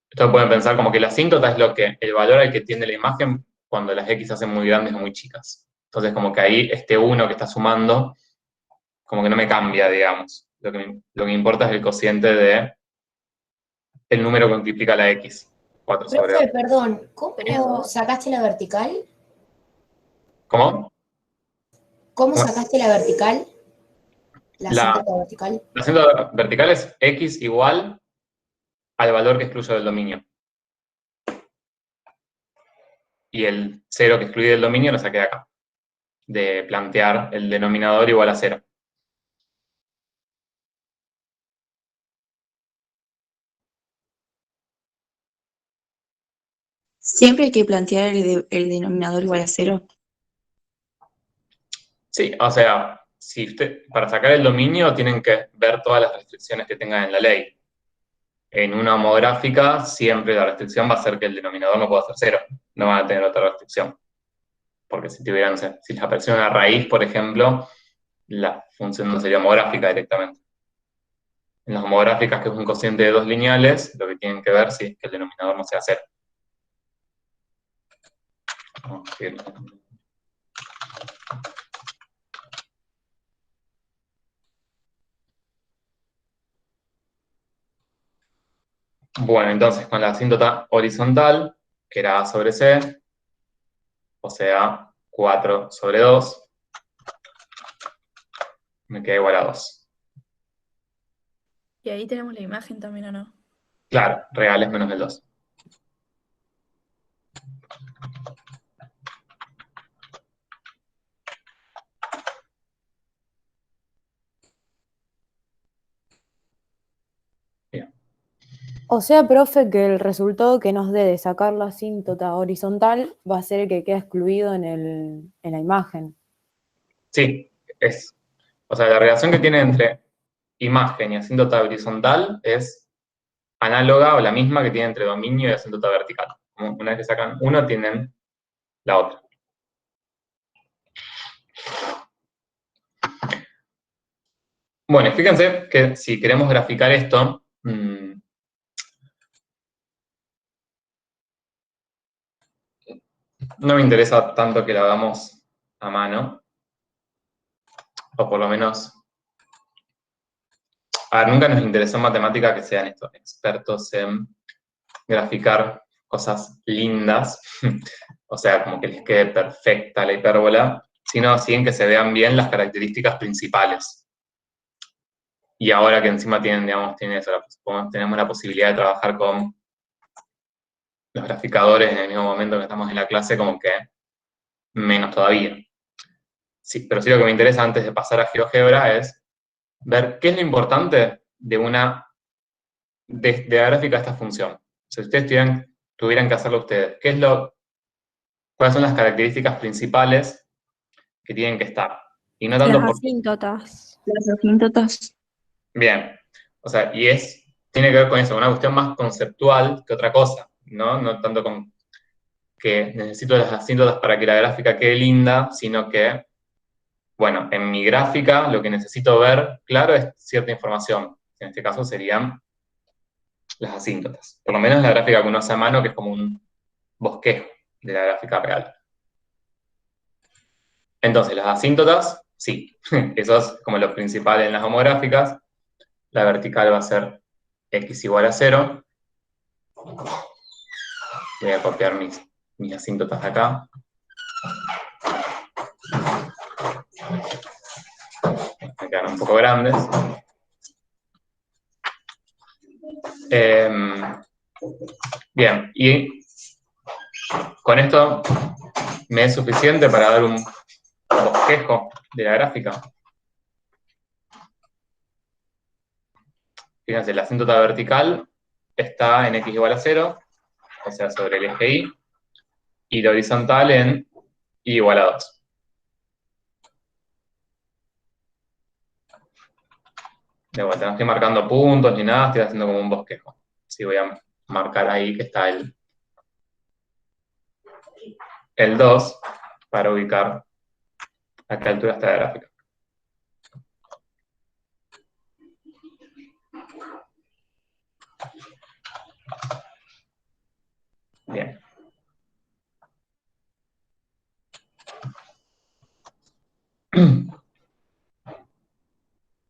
Esto pueden pensar como que la asíntota es el valor al que tiende la imagen cuando las x se hacen muy grandes o muy chicas. Entonces, como que ahí este 1 que está sumando, como que no me cambia, digamos. Lo que me importa es el cociente de el número que multiplica la x. 4 sobre 2.
Profe, perdón, ¿cómo sacaste la vertical?
¿Cómo?
¿Cómo
No.
sacaste la vertical? La
La
asíntota vertical.
asíntota vertical es x igual al valor que excluyo del dominio. Y el 0 que excluye del dominio lo saqué de acá. De plantear el denominador igual a 0.
Siempre hay que plantear el denominador igual a 0.
Sí, o sea, para sacar el dominio tienen que ver todas las restricciones que tengan en la ley. En una homográfica siempre la restricción va a ser que el denominador no pueda ser 0. No van a tener otra restricción. Porque si tuvieran, si les apareciera una raíz, por ejemplo, la función no sería homográfica directamente. En las homográficas, que es un cociente de 2 lineales, lo que tienen que ver si es que el denominador no sea 0. Okay. Bueno, entonces con la asíntota horizontal, que era A sobre C, o sea, 4 sobre 2, me queda igual a 2.
Y ahí tenemos la imagen también, ¿o no?
Claro, reales menos el 2. Bien.
O sea, profe, que el resultado que nos dé de sacar la asíntota horizontal va a ser el que queda excluido en la imagen.
Sí, o sea, la relación que tiene entre imagen y asíntota horizontal es análoga o la misma que tiene entre dominio y asíntota vertical. Una vez que sacan uno, tienen la otra. Bueno, fíjense que si queremos graficar esto, no me interesa tanto que lo hagamos a mano, o por lo menos, a ver, nunca nos interesó en matemática que sean estos expertos en graficar cosas lindas, o sea, como que les quede perfecta la hipérbola, sino así en que se vean bien las características principales. Y ahora que encima tenemos la posibilidad de trabajar con los graficadores en el mismo momento que estamos en la clase, como que menos todavía. Sí, pero sí lo que me interesa antes de pasar a GeoGebra es ver qué es lo importante de la gráfica de esta función. Si ustedes tuvieran que hacerlo ustedes, ¿cuáles son las características principales que tienen que estar? Y no tanto
Las
por...
asíntotas. Las asíntotas.
Bien, o sea, tiene que ver con eso, una cuestión más conceptual que otra cosa, ¿no? No tanto con que necesito las asíntotas para que la gráfica quede linda, sino que, bueno, en mi gráfica lo que necesito ver, claro, es cierta información. En este caso serían las asíntotas. Por lo menos la gráfica que uno hace a mano, que es como un bosquejo de la gráfica real. Entonces, las asíntotas, sí, eso es como lo principal en las homográficas. La vertical va a ser x igual a 0. Voy a copiar mis asíntotas de acá. Me quedan un poco grandes. Bien, y con esto me es suficiente para dar un bosquejo de la gráfica. Fíjense, la asíntota vertical está en x igual a 0. o sea, sobre el eje Y, y la horizontal en Y igual a 2. De vuelta, no estoy marcando puntos ni nada, estoy haciendo como un bosquejo. Sí, voy a marcar ahí que está el 2 para ubicar a qué altura está la gráfica. Bien.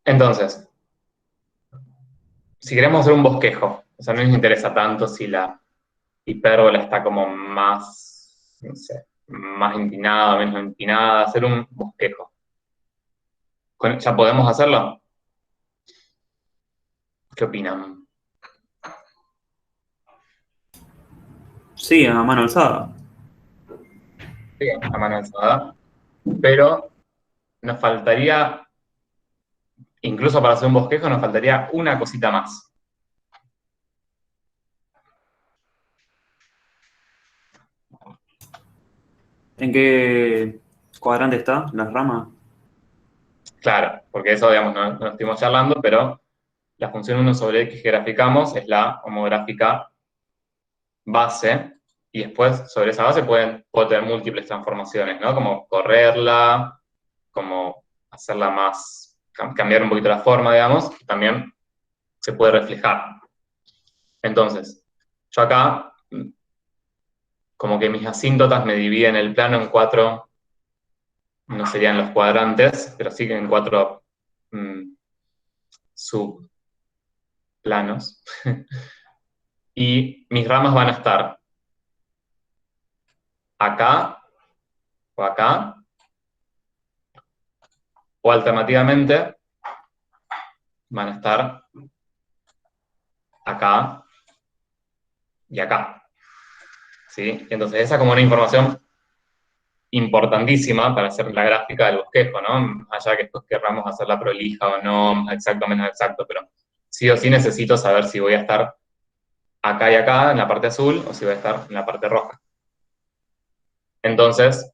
Entonces, si queremos hacer un bosquejo, o sea, no nos interesa tanto si la hipérbola está como más, no sé, más inclinada o menos inclinada, hacer un bosquejo. ¿Ya podemos hacerlo? ¿Qué opinan?
Sí, a mano alzada.
Sí, a mano alzada. Pero nos faltaría, incluso para hacer un bosquejo, nos faltaría una cosita más.
¿En qué cuadrante está las ramas?
Claro, porque eso, digamos, no estuvimos charlando, pero la función 1 sobre x que graficamos es la homográfica base, y después sobre esa base puedo tener múltiples transformaciones, ¿no? Como correrla, como hacerla más, cambiar un poquito la forma, digamos, que también se puede reflejar. Entonces, yo acá, como que mis asíntotas me dividen el plano en 4, no serían los cuadrantes, pero sí que en 4 subplanos. Y mis ramas van a estar acá o acá, o alternativamente van a estar acá y acá. ¿Sí? Entonces esa es como una información importantísima para hacer la gráfica del bosquejo, ¿no? Allá que después querramos hacerla prolija o no, más exacto o menos exacto, pero sí o sí necesito saber si voy a estar acá y acá en la parte azul o si voy a estar en la parte roja. Entonces,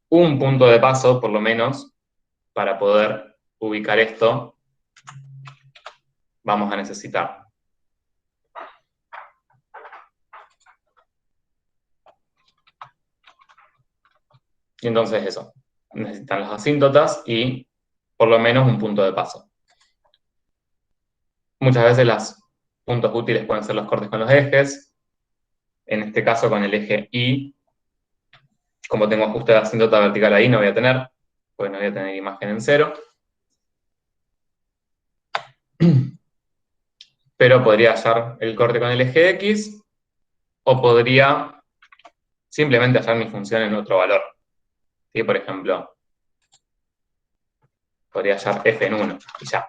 un punto de paso, por lo menos, para poder ubicar esto, vamos a necesitar. Y entonces eso, necesitan las asíntotas y por lo menos un punto de paso. Muchas veces los puntos útiles pueden ser los cortes con los ejes, en este caso con el eje Y, como tengo ajuste de asíntota vertical ahí, no voy a tener, pues no voy a tener imagen en 0. Pero podría hallar el corte con el eje X, o podría simplemente hallar mi función en otro valor. ¿Sí? Por ejemplo, podría hallar f en 1 y ya.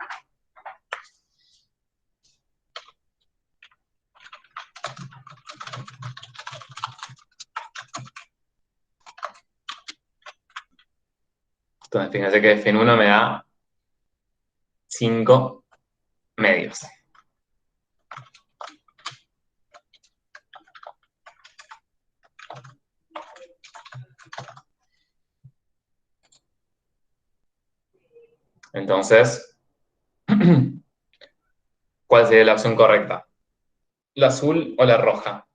Entonces, fíjense que f en 1 me da 5 medios. Entonces, ¿cuál sería la opción correcta? ¿La azul o la roja?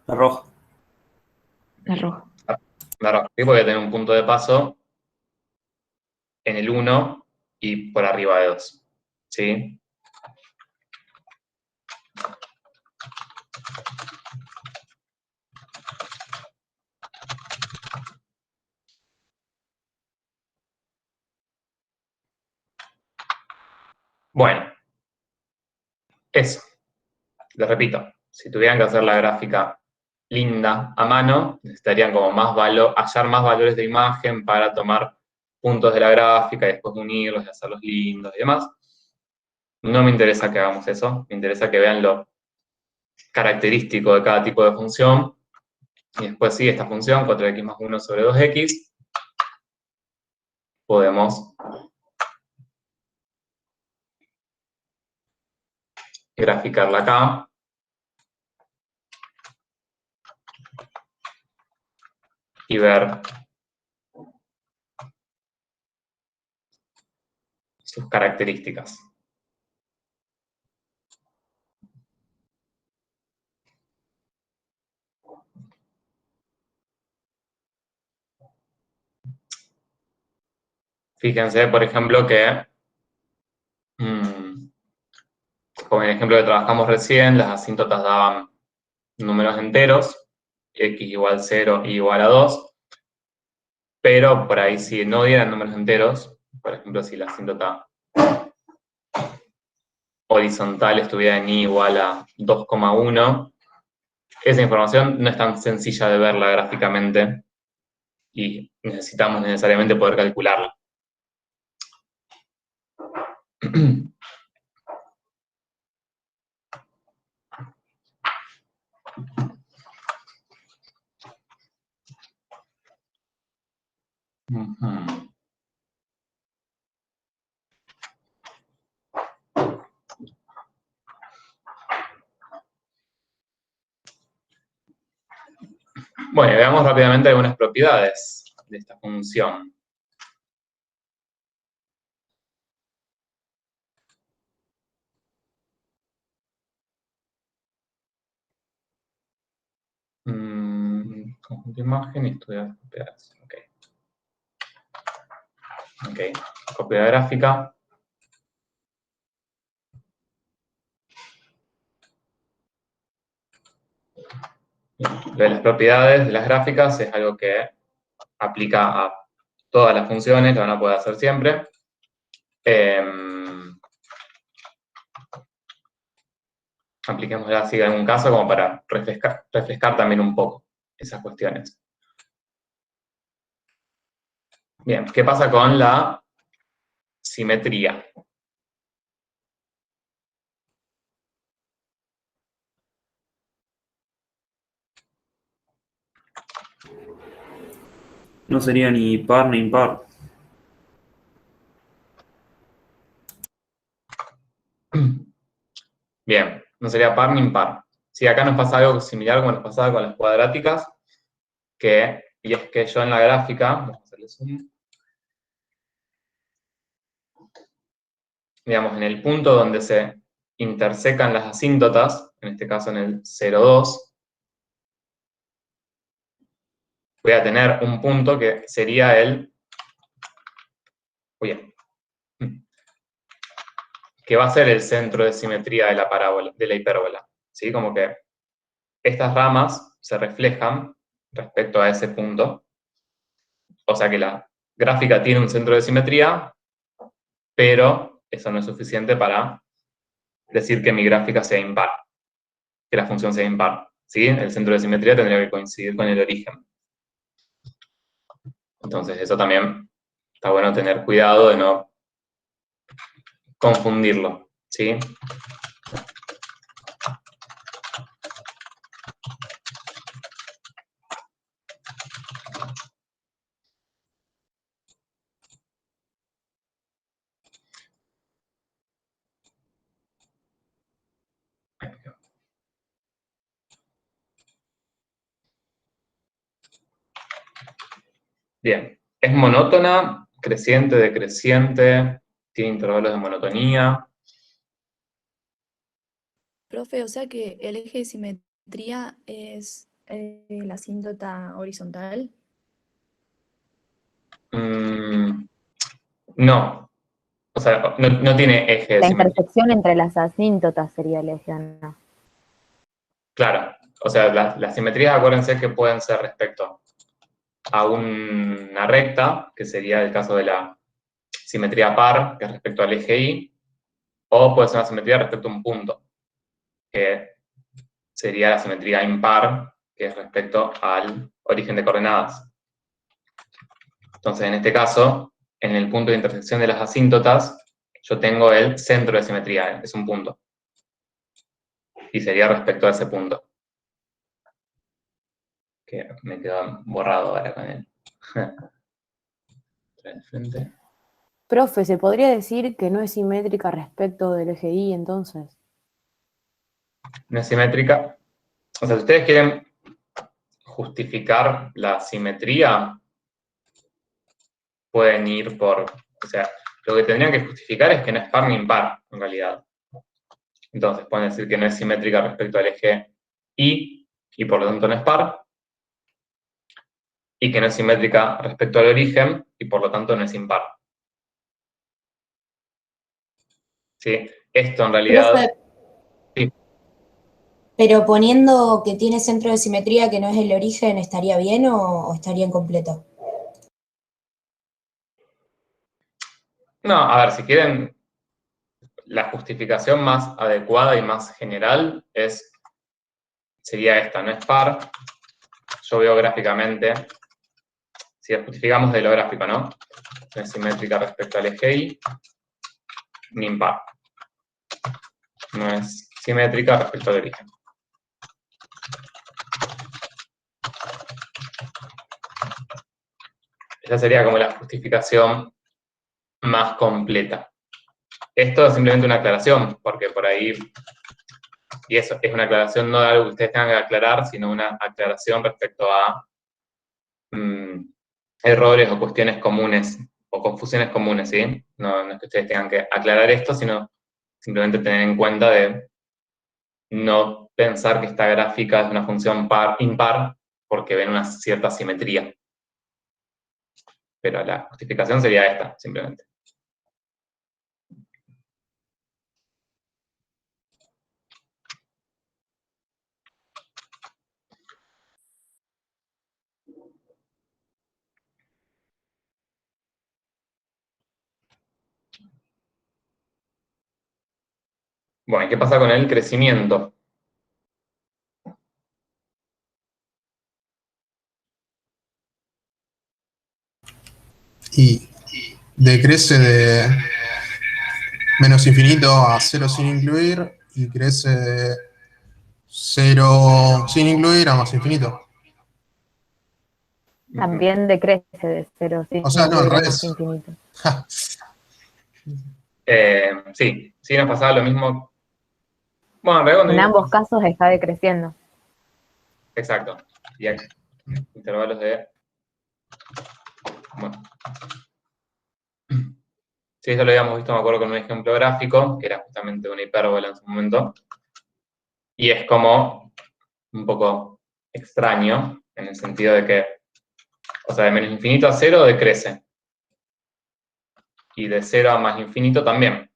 La roja.
La roja.
La roja, ¿sí? Voy a tener un punto de paso en el 1 y por arriba de 2. ¿Sí? Bueno, eso. Les repito, si tuvieran que hacer la gráfica linda a mano, necesitarían como hallar más valores de imagen para tomar puntos de la gráfica y después unirlos y hacerlos lindos y demás. No me interesa que hagamos eso, me interesa que vean lo característico de cada tipo de función. Y después sí, esta función, 4x más 1 sobre 2x, podemos graficarla acá y ver sus características. Fíjense, por ejemplo, que con el ejemplo que trabajamos recién, las asíntotas daban números enteros, x igual 0 y igual a 2, pero por ahí si no dieran números enteros, por ejemplo, si la asíntota horizontal estuviera en y igual a 2,1, esa información no es tan sencilla de verla gráficamente y necesitamos necesariamente poder calcularla. Ujú. Bueno, veamos rápidamente algunas propiedades de esta función. Conjunto de imagen y estudiar las propiedades. Ok, propiedad gráfica. Lo de las propiedades de las gráficas es algo que aplica a todas las funciones, lo van a poder hacer siempre. Apliquémosla así en algún caso como para refrescar también un poco esas cuestiones. Bien, ¿qué pasa con la simetría?
No sería ni par ni impar.
Bien, no sería par ni impar. Sí, acá nos pasa algo similar como nos pasaba con las cuadráticas, y es que yo en la gráfica, vamos a hacerle zoom, digamos, en el punto donde se intersecan las asíntotas, en este caso en el 0,2, voy a tener un punto que sería que va a ser el centro de simetría de la parábola, de la hipérbola. ¿Sí? Como que estas ramas se reflejan respecto a ese punto. O sea que la gráfica tiene un centro de simetría, pero eso no es suficiente para decir que mi gráfica sea impar, que la función sea impar. ¿Sí? El centro de simetría tendría que coincidir con el origen. Entonces eso también está bueno tener cuidado de no confundirlo. ¿Sí? Bien, es monótona, creciente, decreciente, tiene intervalos de monotonía.
Profe, o sea que el eje de simetría es la asíntota horizontal.
No, o sea, no tiene eje de
La
simetría.
intersección entre las asíntotas sería el eje, ¿no?
Claro, o sea, las simetrías, acuérdense que pueden ser respecto a una recta, que sería el caso de la simetría par, que es respecto al eje Y, o puede ser una simetría respecto a un punto, que sería la simetría impar, que es respecto al origen de coordenadas. Entonces, en este caso, en el punto de intersección de las asíntotas, yo tengo el centro de simetría, es un punto. Y sería respecto a ese punto. Que me quedó borrado ahora con él. De frente.
Profe, ¿se podría decir que no es simétrica respecto del eje Y entonces?
No es simétrica. O sea, si ustedes quieren justificar la simetría, pueden ir por, o sea, lo que tendrían que justificar es que no es par ni impar, en realidad. Entonces pueden decir que no es simétrica respecto al eje Y por lo tanto no es par, y que no es simétrica respecto al origen, y por lo tanto no es impar. ¿Sí? Esto en realidad...
Profe,
Sí.
pero poniendo que tiene centro de simetría que no es el origen, ¿estaría bien o estaría incompleto?
No, a ver, si quieren, la justificación más adecuada y más general sería esta, no es par. Yo veo gráficamente, si la justificamos de lo gráfico, ¿no? No es simétrica respecto al eje Y, ni impar. No es simétrica respecto al origen. Esa sería como la justificación más completa. Esto es simplemente una aclaración, porque por ahí, y eso es una aclaración no de algo que ustedes tengan que aclarar, sino una aclaración respecto a errores o cuestiones comunes, o confusiones comunes, ¿sí? No es que ustedes tengan que aclarar esto, sino simplemente tener en cuenta de no pensar que esta gráfica es una función impar, porque ven una cierta simetría. Pero la justificación sería esta, simplemente. Bueno, ¿qué pasa con el crecimiento?
Y decrece de menos infinito a 0 sin incluir y crece de 0 sin incluir a más infinito.
También decrece de 0 sin
O sea, no, al
incluir a más
revés.
infinito.
Ja.
Sí, nos pasaba lo mismo. Bueno, en realidad cuando
En
vimos...
ambos casos está decreciendo.
Exacto. Y hay intervalos de... Bueno. Sí, eso lo habíamos visto, me acuerdo, con un ejemplo gráfico, que era justamente una hipérbola en su momento. Y es como un poco extraño, en el sentido de que, o sea, de menos infinito a 0 decrece. Y de 0 a más infinito también.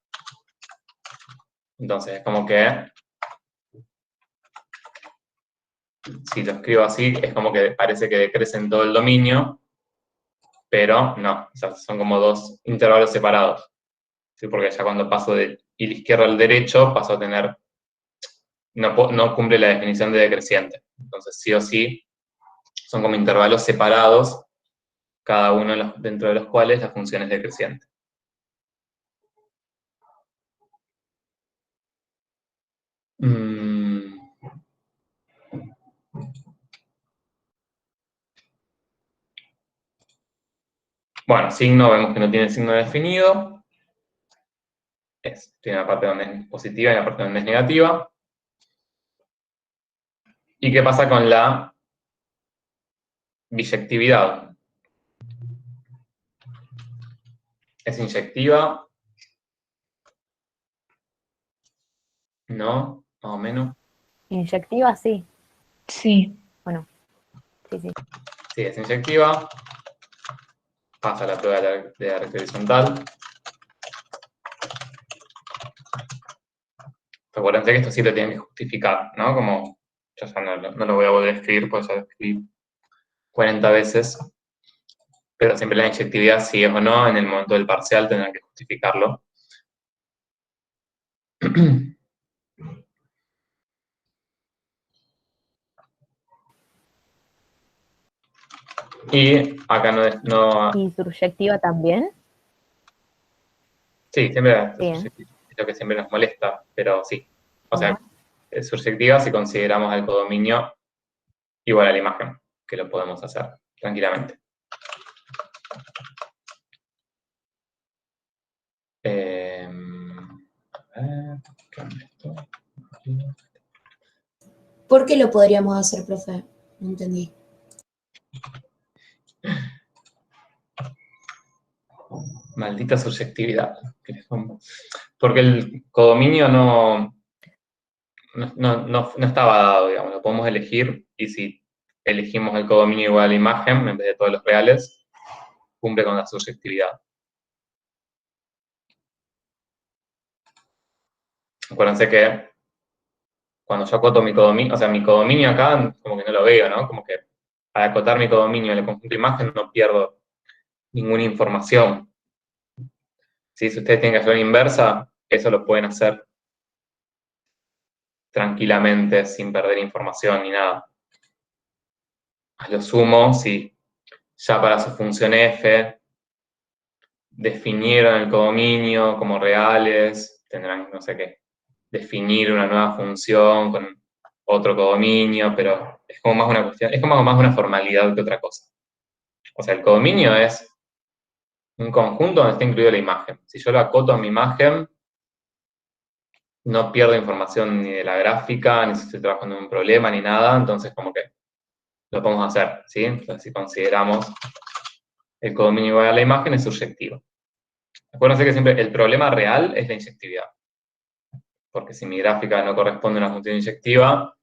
Entonces, es como que, si lo escribo así, es como que parece que decrece en todo el dominio, pero no, o sea, son como dos intervalos separados. ¿Sí? Porque ya cuando paso del izquierdo al derecho, paso a tener, no cumple la definición de decreciente. Entonces, sí o sí, son como intervalos separados, cada uno dentro de los cuales la función es decreciente. Bueno, signo, vemos que no tiene signo definido. Tiene una parte donde es positiva y una parte donde es negativa. ¿Y qué pasa con la biyectividad? ¿Es inyectiva? ¿No? Más o menos.
Inyectiva, sí.
Sí.
Bueno, sí, sí.
Sí, es inyectiva. Pasa la prueba de la recta horizontal. Recuerden que esto sí lo tienen que justificar, ¿no? Como, yo ya no lo voy a volver a escribir, pues ya lo escribí 40 veces. Pero siempre la inyectividad, si es o no, en el momento del parcial tendrán que justificarlo. Y acá no...
¿Y suryectiva también?
Sí, siempre
Sí,
es lo que siempre nos molesta, pero sí. O sea,
¿Cómo?
es suryectiva si consideramos al codominio igual a la imagen, que lo podemos hacer tranquilamente. A ver, ¿qué onda esto?
¿Por qué lo podríamos hacer, profe? No entendí.
Maldita subjetividad. Porque el codominio no estaba dado, digamos, lo podemos elegir, y si elegimos el codominio igual a la imagen, en vez de todos los reales, cumple con la subjetividad. Acuérdense que cuando yo acoto mi codominio, o sea, mi codominio acá, como que no lo veo, ¿no? Como que al acotar mi codominio en el conjunto de imagen no pierdo ninguna información. ¿Sí? Si ustedes tienen que hacer una inversa, eso lo pueden hacer tranquilamente, sin perder información ni nada. A lo sumo, si ya para su función f definieron el codominio como reales, tendrán, no sé qué, definir una nueva función con otro codominio, pero es como más una cuestión, es como más una formalidad que otra cosa. O sea, el codominio es un conjunto donde está incluida la imagen. Si yo lo acoto a mi imagen, no pierdo información ni de la gráfica, ni si estoy trabajando en un problema, ni nada, entonces como que lo podemos hacer, ¿sí? Entonces si consideramos el codominio igual a la imagen, es surjetivo. Acuérdense que siempre el problema real es la inyectividad. Porque si mi gráfica no corresponde a una función inyectiva,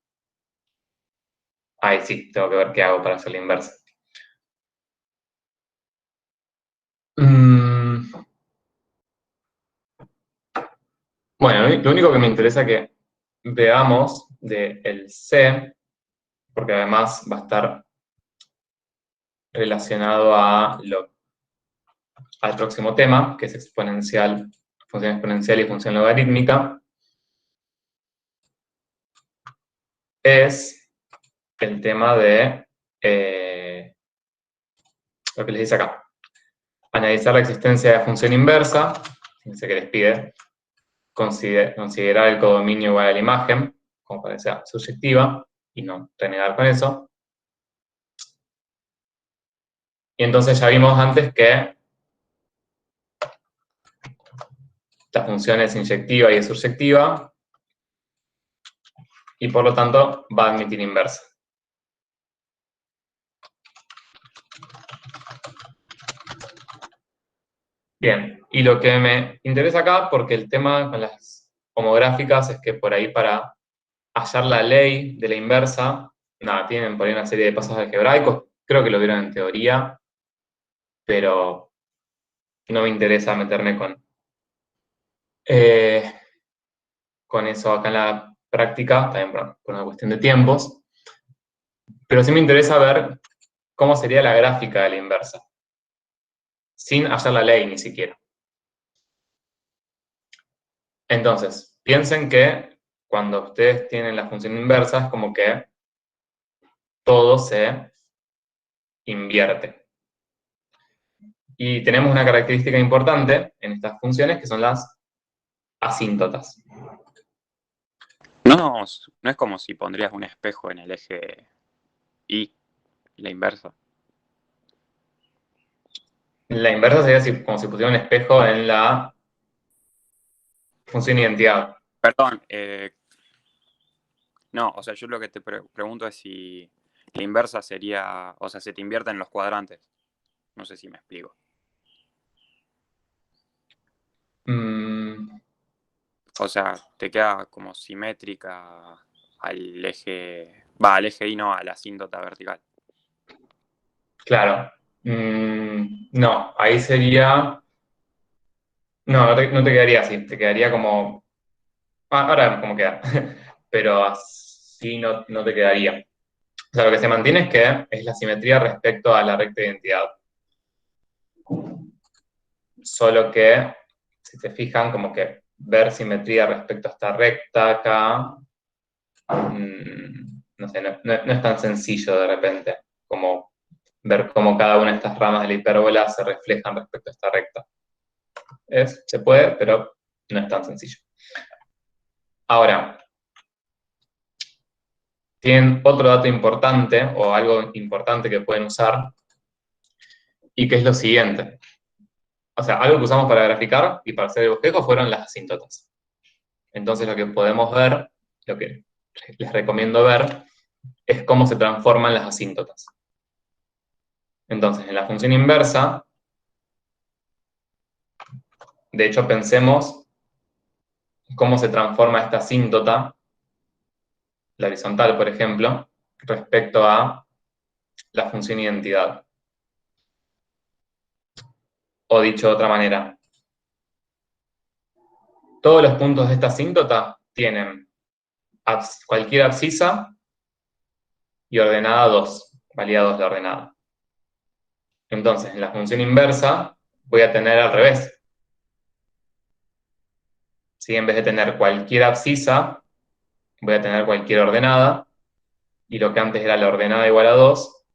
ahí sí, tengo que ver qué hago para hacer la inversa. Bueno, lo único que me interesa que veamos del C, porque además va a estar relacionado al próximo tema, que es exponencial, función exponencial y función logarítmica, es el tema de lo que les dice acá. Analizar la existencia de función inversa, fíjense que les pide considerar el codominio igual a la imagen, como para que sea subjetiva, y no renegar con eso. Y entonces ya vimos antes que la función es inyectiva y es surjectiva, y por lo tanto va a admitir inversa. Bien, y lo que me interesa acá, porque el tema con las homográficas es que por ahí para hallar la ley de la inversa, nada, tienen por ahí una serie de pasos algebraicos, creo que lo vieron en teoría, pero no me interesa meterme con eso acá en la práctica, también por una cuestión de tiempos, pero sí me interesa ver cómo sería la gráfica de la inversa, sin hallar la ley ni siquiera. Entonces, piensen que cuando ustedes tienen la función inversa es como que todo se invierte. Y tenemos una característica importante en estas funciones que son las asíntotas.
No es como si pondrías un espejo en el eje Y, la inversa.
La inversa sería como si pusiera un espejo en la función identidad.
Perdón, no, o sea, yo lo que te pregunto es si la inversa sería, o sea, se te invierten los cuadrantes. No sé si me explico. O sea, te queda como simétrica al eje, al eje Y, no, a la asíntota vertical.
Claro. No, ahí sería... No te quedaría así, te quedaría como... ahora vemos cómo queda, pero así no te quedaría. O sea, lo que se mantiene es que es la simetría respecto a la recta de identidad. Solo que, si se fijan, como que ver simetría respecto a esta recta acá, no sé, no es tan sencillo de repente, como ver cómo cada una de estas ramas de la hipérbola se reflejan respecto a esta recta. Se puede, pero no es tan sencillo. Ahora, tienen otro dato importante, o algo importante que pueden usar, y que es lo siguiente. O sea, algo que usamos para graficar y para hacer el bosquejo fueron las asíntotas. Entonces lo que podemos ver, lo que les recomiendo ver, es cómo se transforman las asíntotas. Entonces, en la función inversa, De hecho, pensemos cómo se transforma esta asíntota, la horizontal, por ejemplo, respecto a la función identidad. O dicho de otra manera, todos los puntos de esta asíntota tienen cualquier abscisa y ordenada 2, valía 2 la ordenada. Entonces, en la función inversa voy a tener al revés. ¿Sí? En vez de tener cualquier abscisa, voy a tener cualquier ordenada, y lo que antes era la ordenada igual a 2,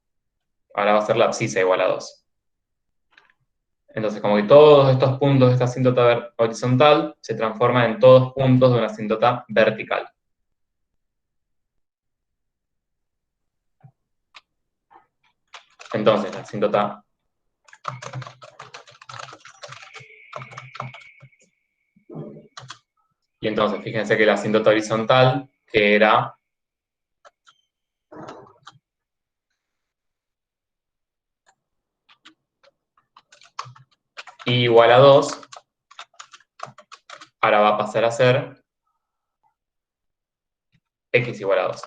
ahora va a ser la abscisa igual a 2. Entonces, como que todos estos puntos de esta asíntota horizontal se transforman en todos puntos de una asíntota vertical. Entonces, la asíntota y entonces, fíjense que la asíntota horizontal, que era y igual a 2, ahora va a pasar a ser x igual a 2.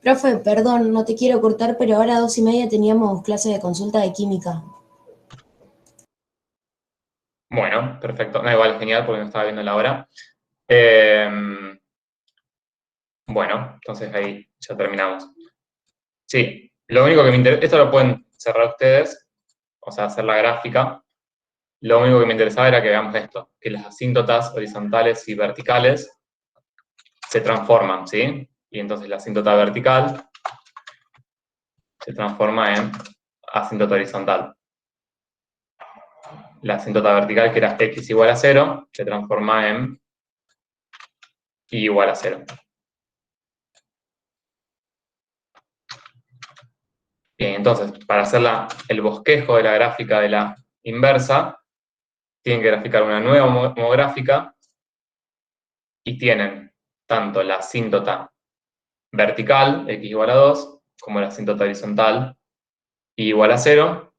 Profe, perdón, no te quiero cortar, pero ahora a 2:30 teníamos clase de consulta de química.
Bueno, perfecto. No, igual, genial, porque no estaba viendo la hora. Bueno, entonces ahí ya terminamos. Sí, lo único que me interesa, esto lo pueden cerrar ustedes, o sea, hacer la gráfica. Lo único que me interesaba era que veamos esto, que las asíntotas horizontales y verticales se transforman, ¿sí? Y entonces la asíntota vertical se transforma en asíntota horizontal. La asíntota vertical, que era x igual a 0, se transforma en y igual a 0. Bien, entonces, para hacer el bosquejo de la gráfica de la inversa, tienen que graficar una nueva homográfica y tienen tanto la asíntota vertical, x igual a 2, como la asíntota horizontal, y igual a 0,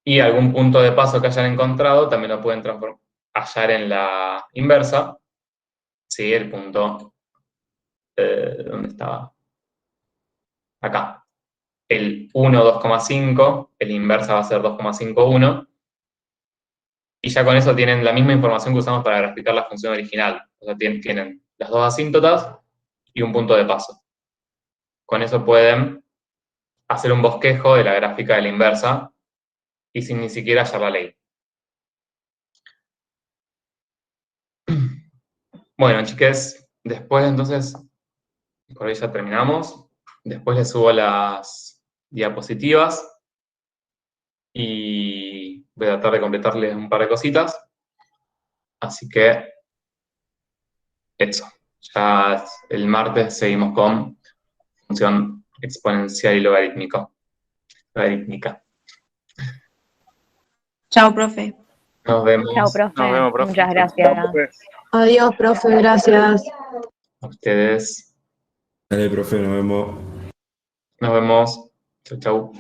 y algún punto de paso que hayan encontrado también lo pueden hallar en la inversa. Sí, el punto, ¿dónde estaba? Acá. El 1, 2,5, el inversa va a ser 2,51, y ya con eso tienen la misma información que usamos para graficar la función original. O sea, tienen las dos asíntotas y un punto de paso. Con eso pueden hacer un bosquejo de la gráfica de la inversa y sin ni siquiera hallar la ley. Bueno, chiques, después entonces, por ahí ya terminamos. Después les subo las diapositivas y voy a tratar de completarles un par de cositas. Así que, eso. Ya el martes seguimos con función exponencial y logarítmica.
Chao, profe.
Nos vemos.
Chao, profe.
Nos vemos, profe.
Muchas gracias.
Adiós, profe, gracias.
a ustedes.
Dale, profe, nos vemos.
Nos vemos. Chau, chau.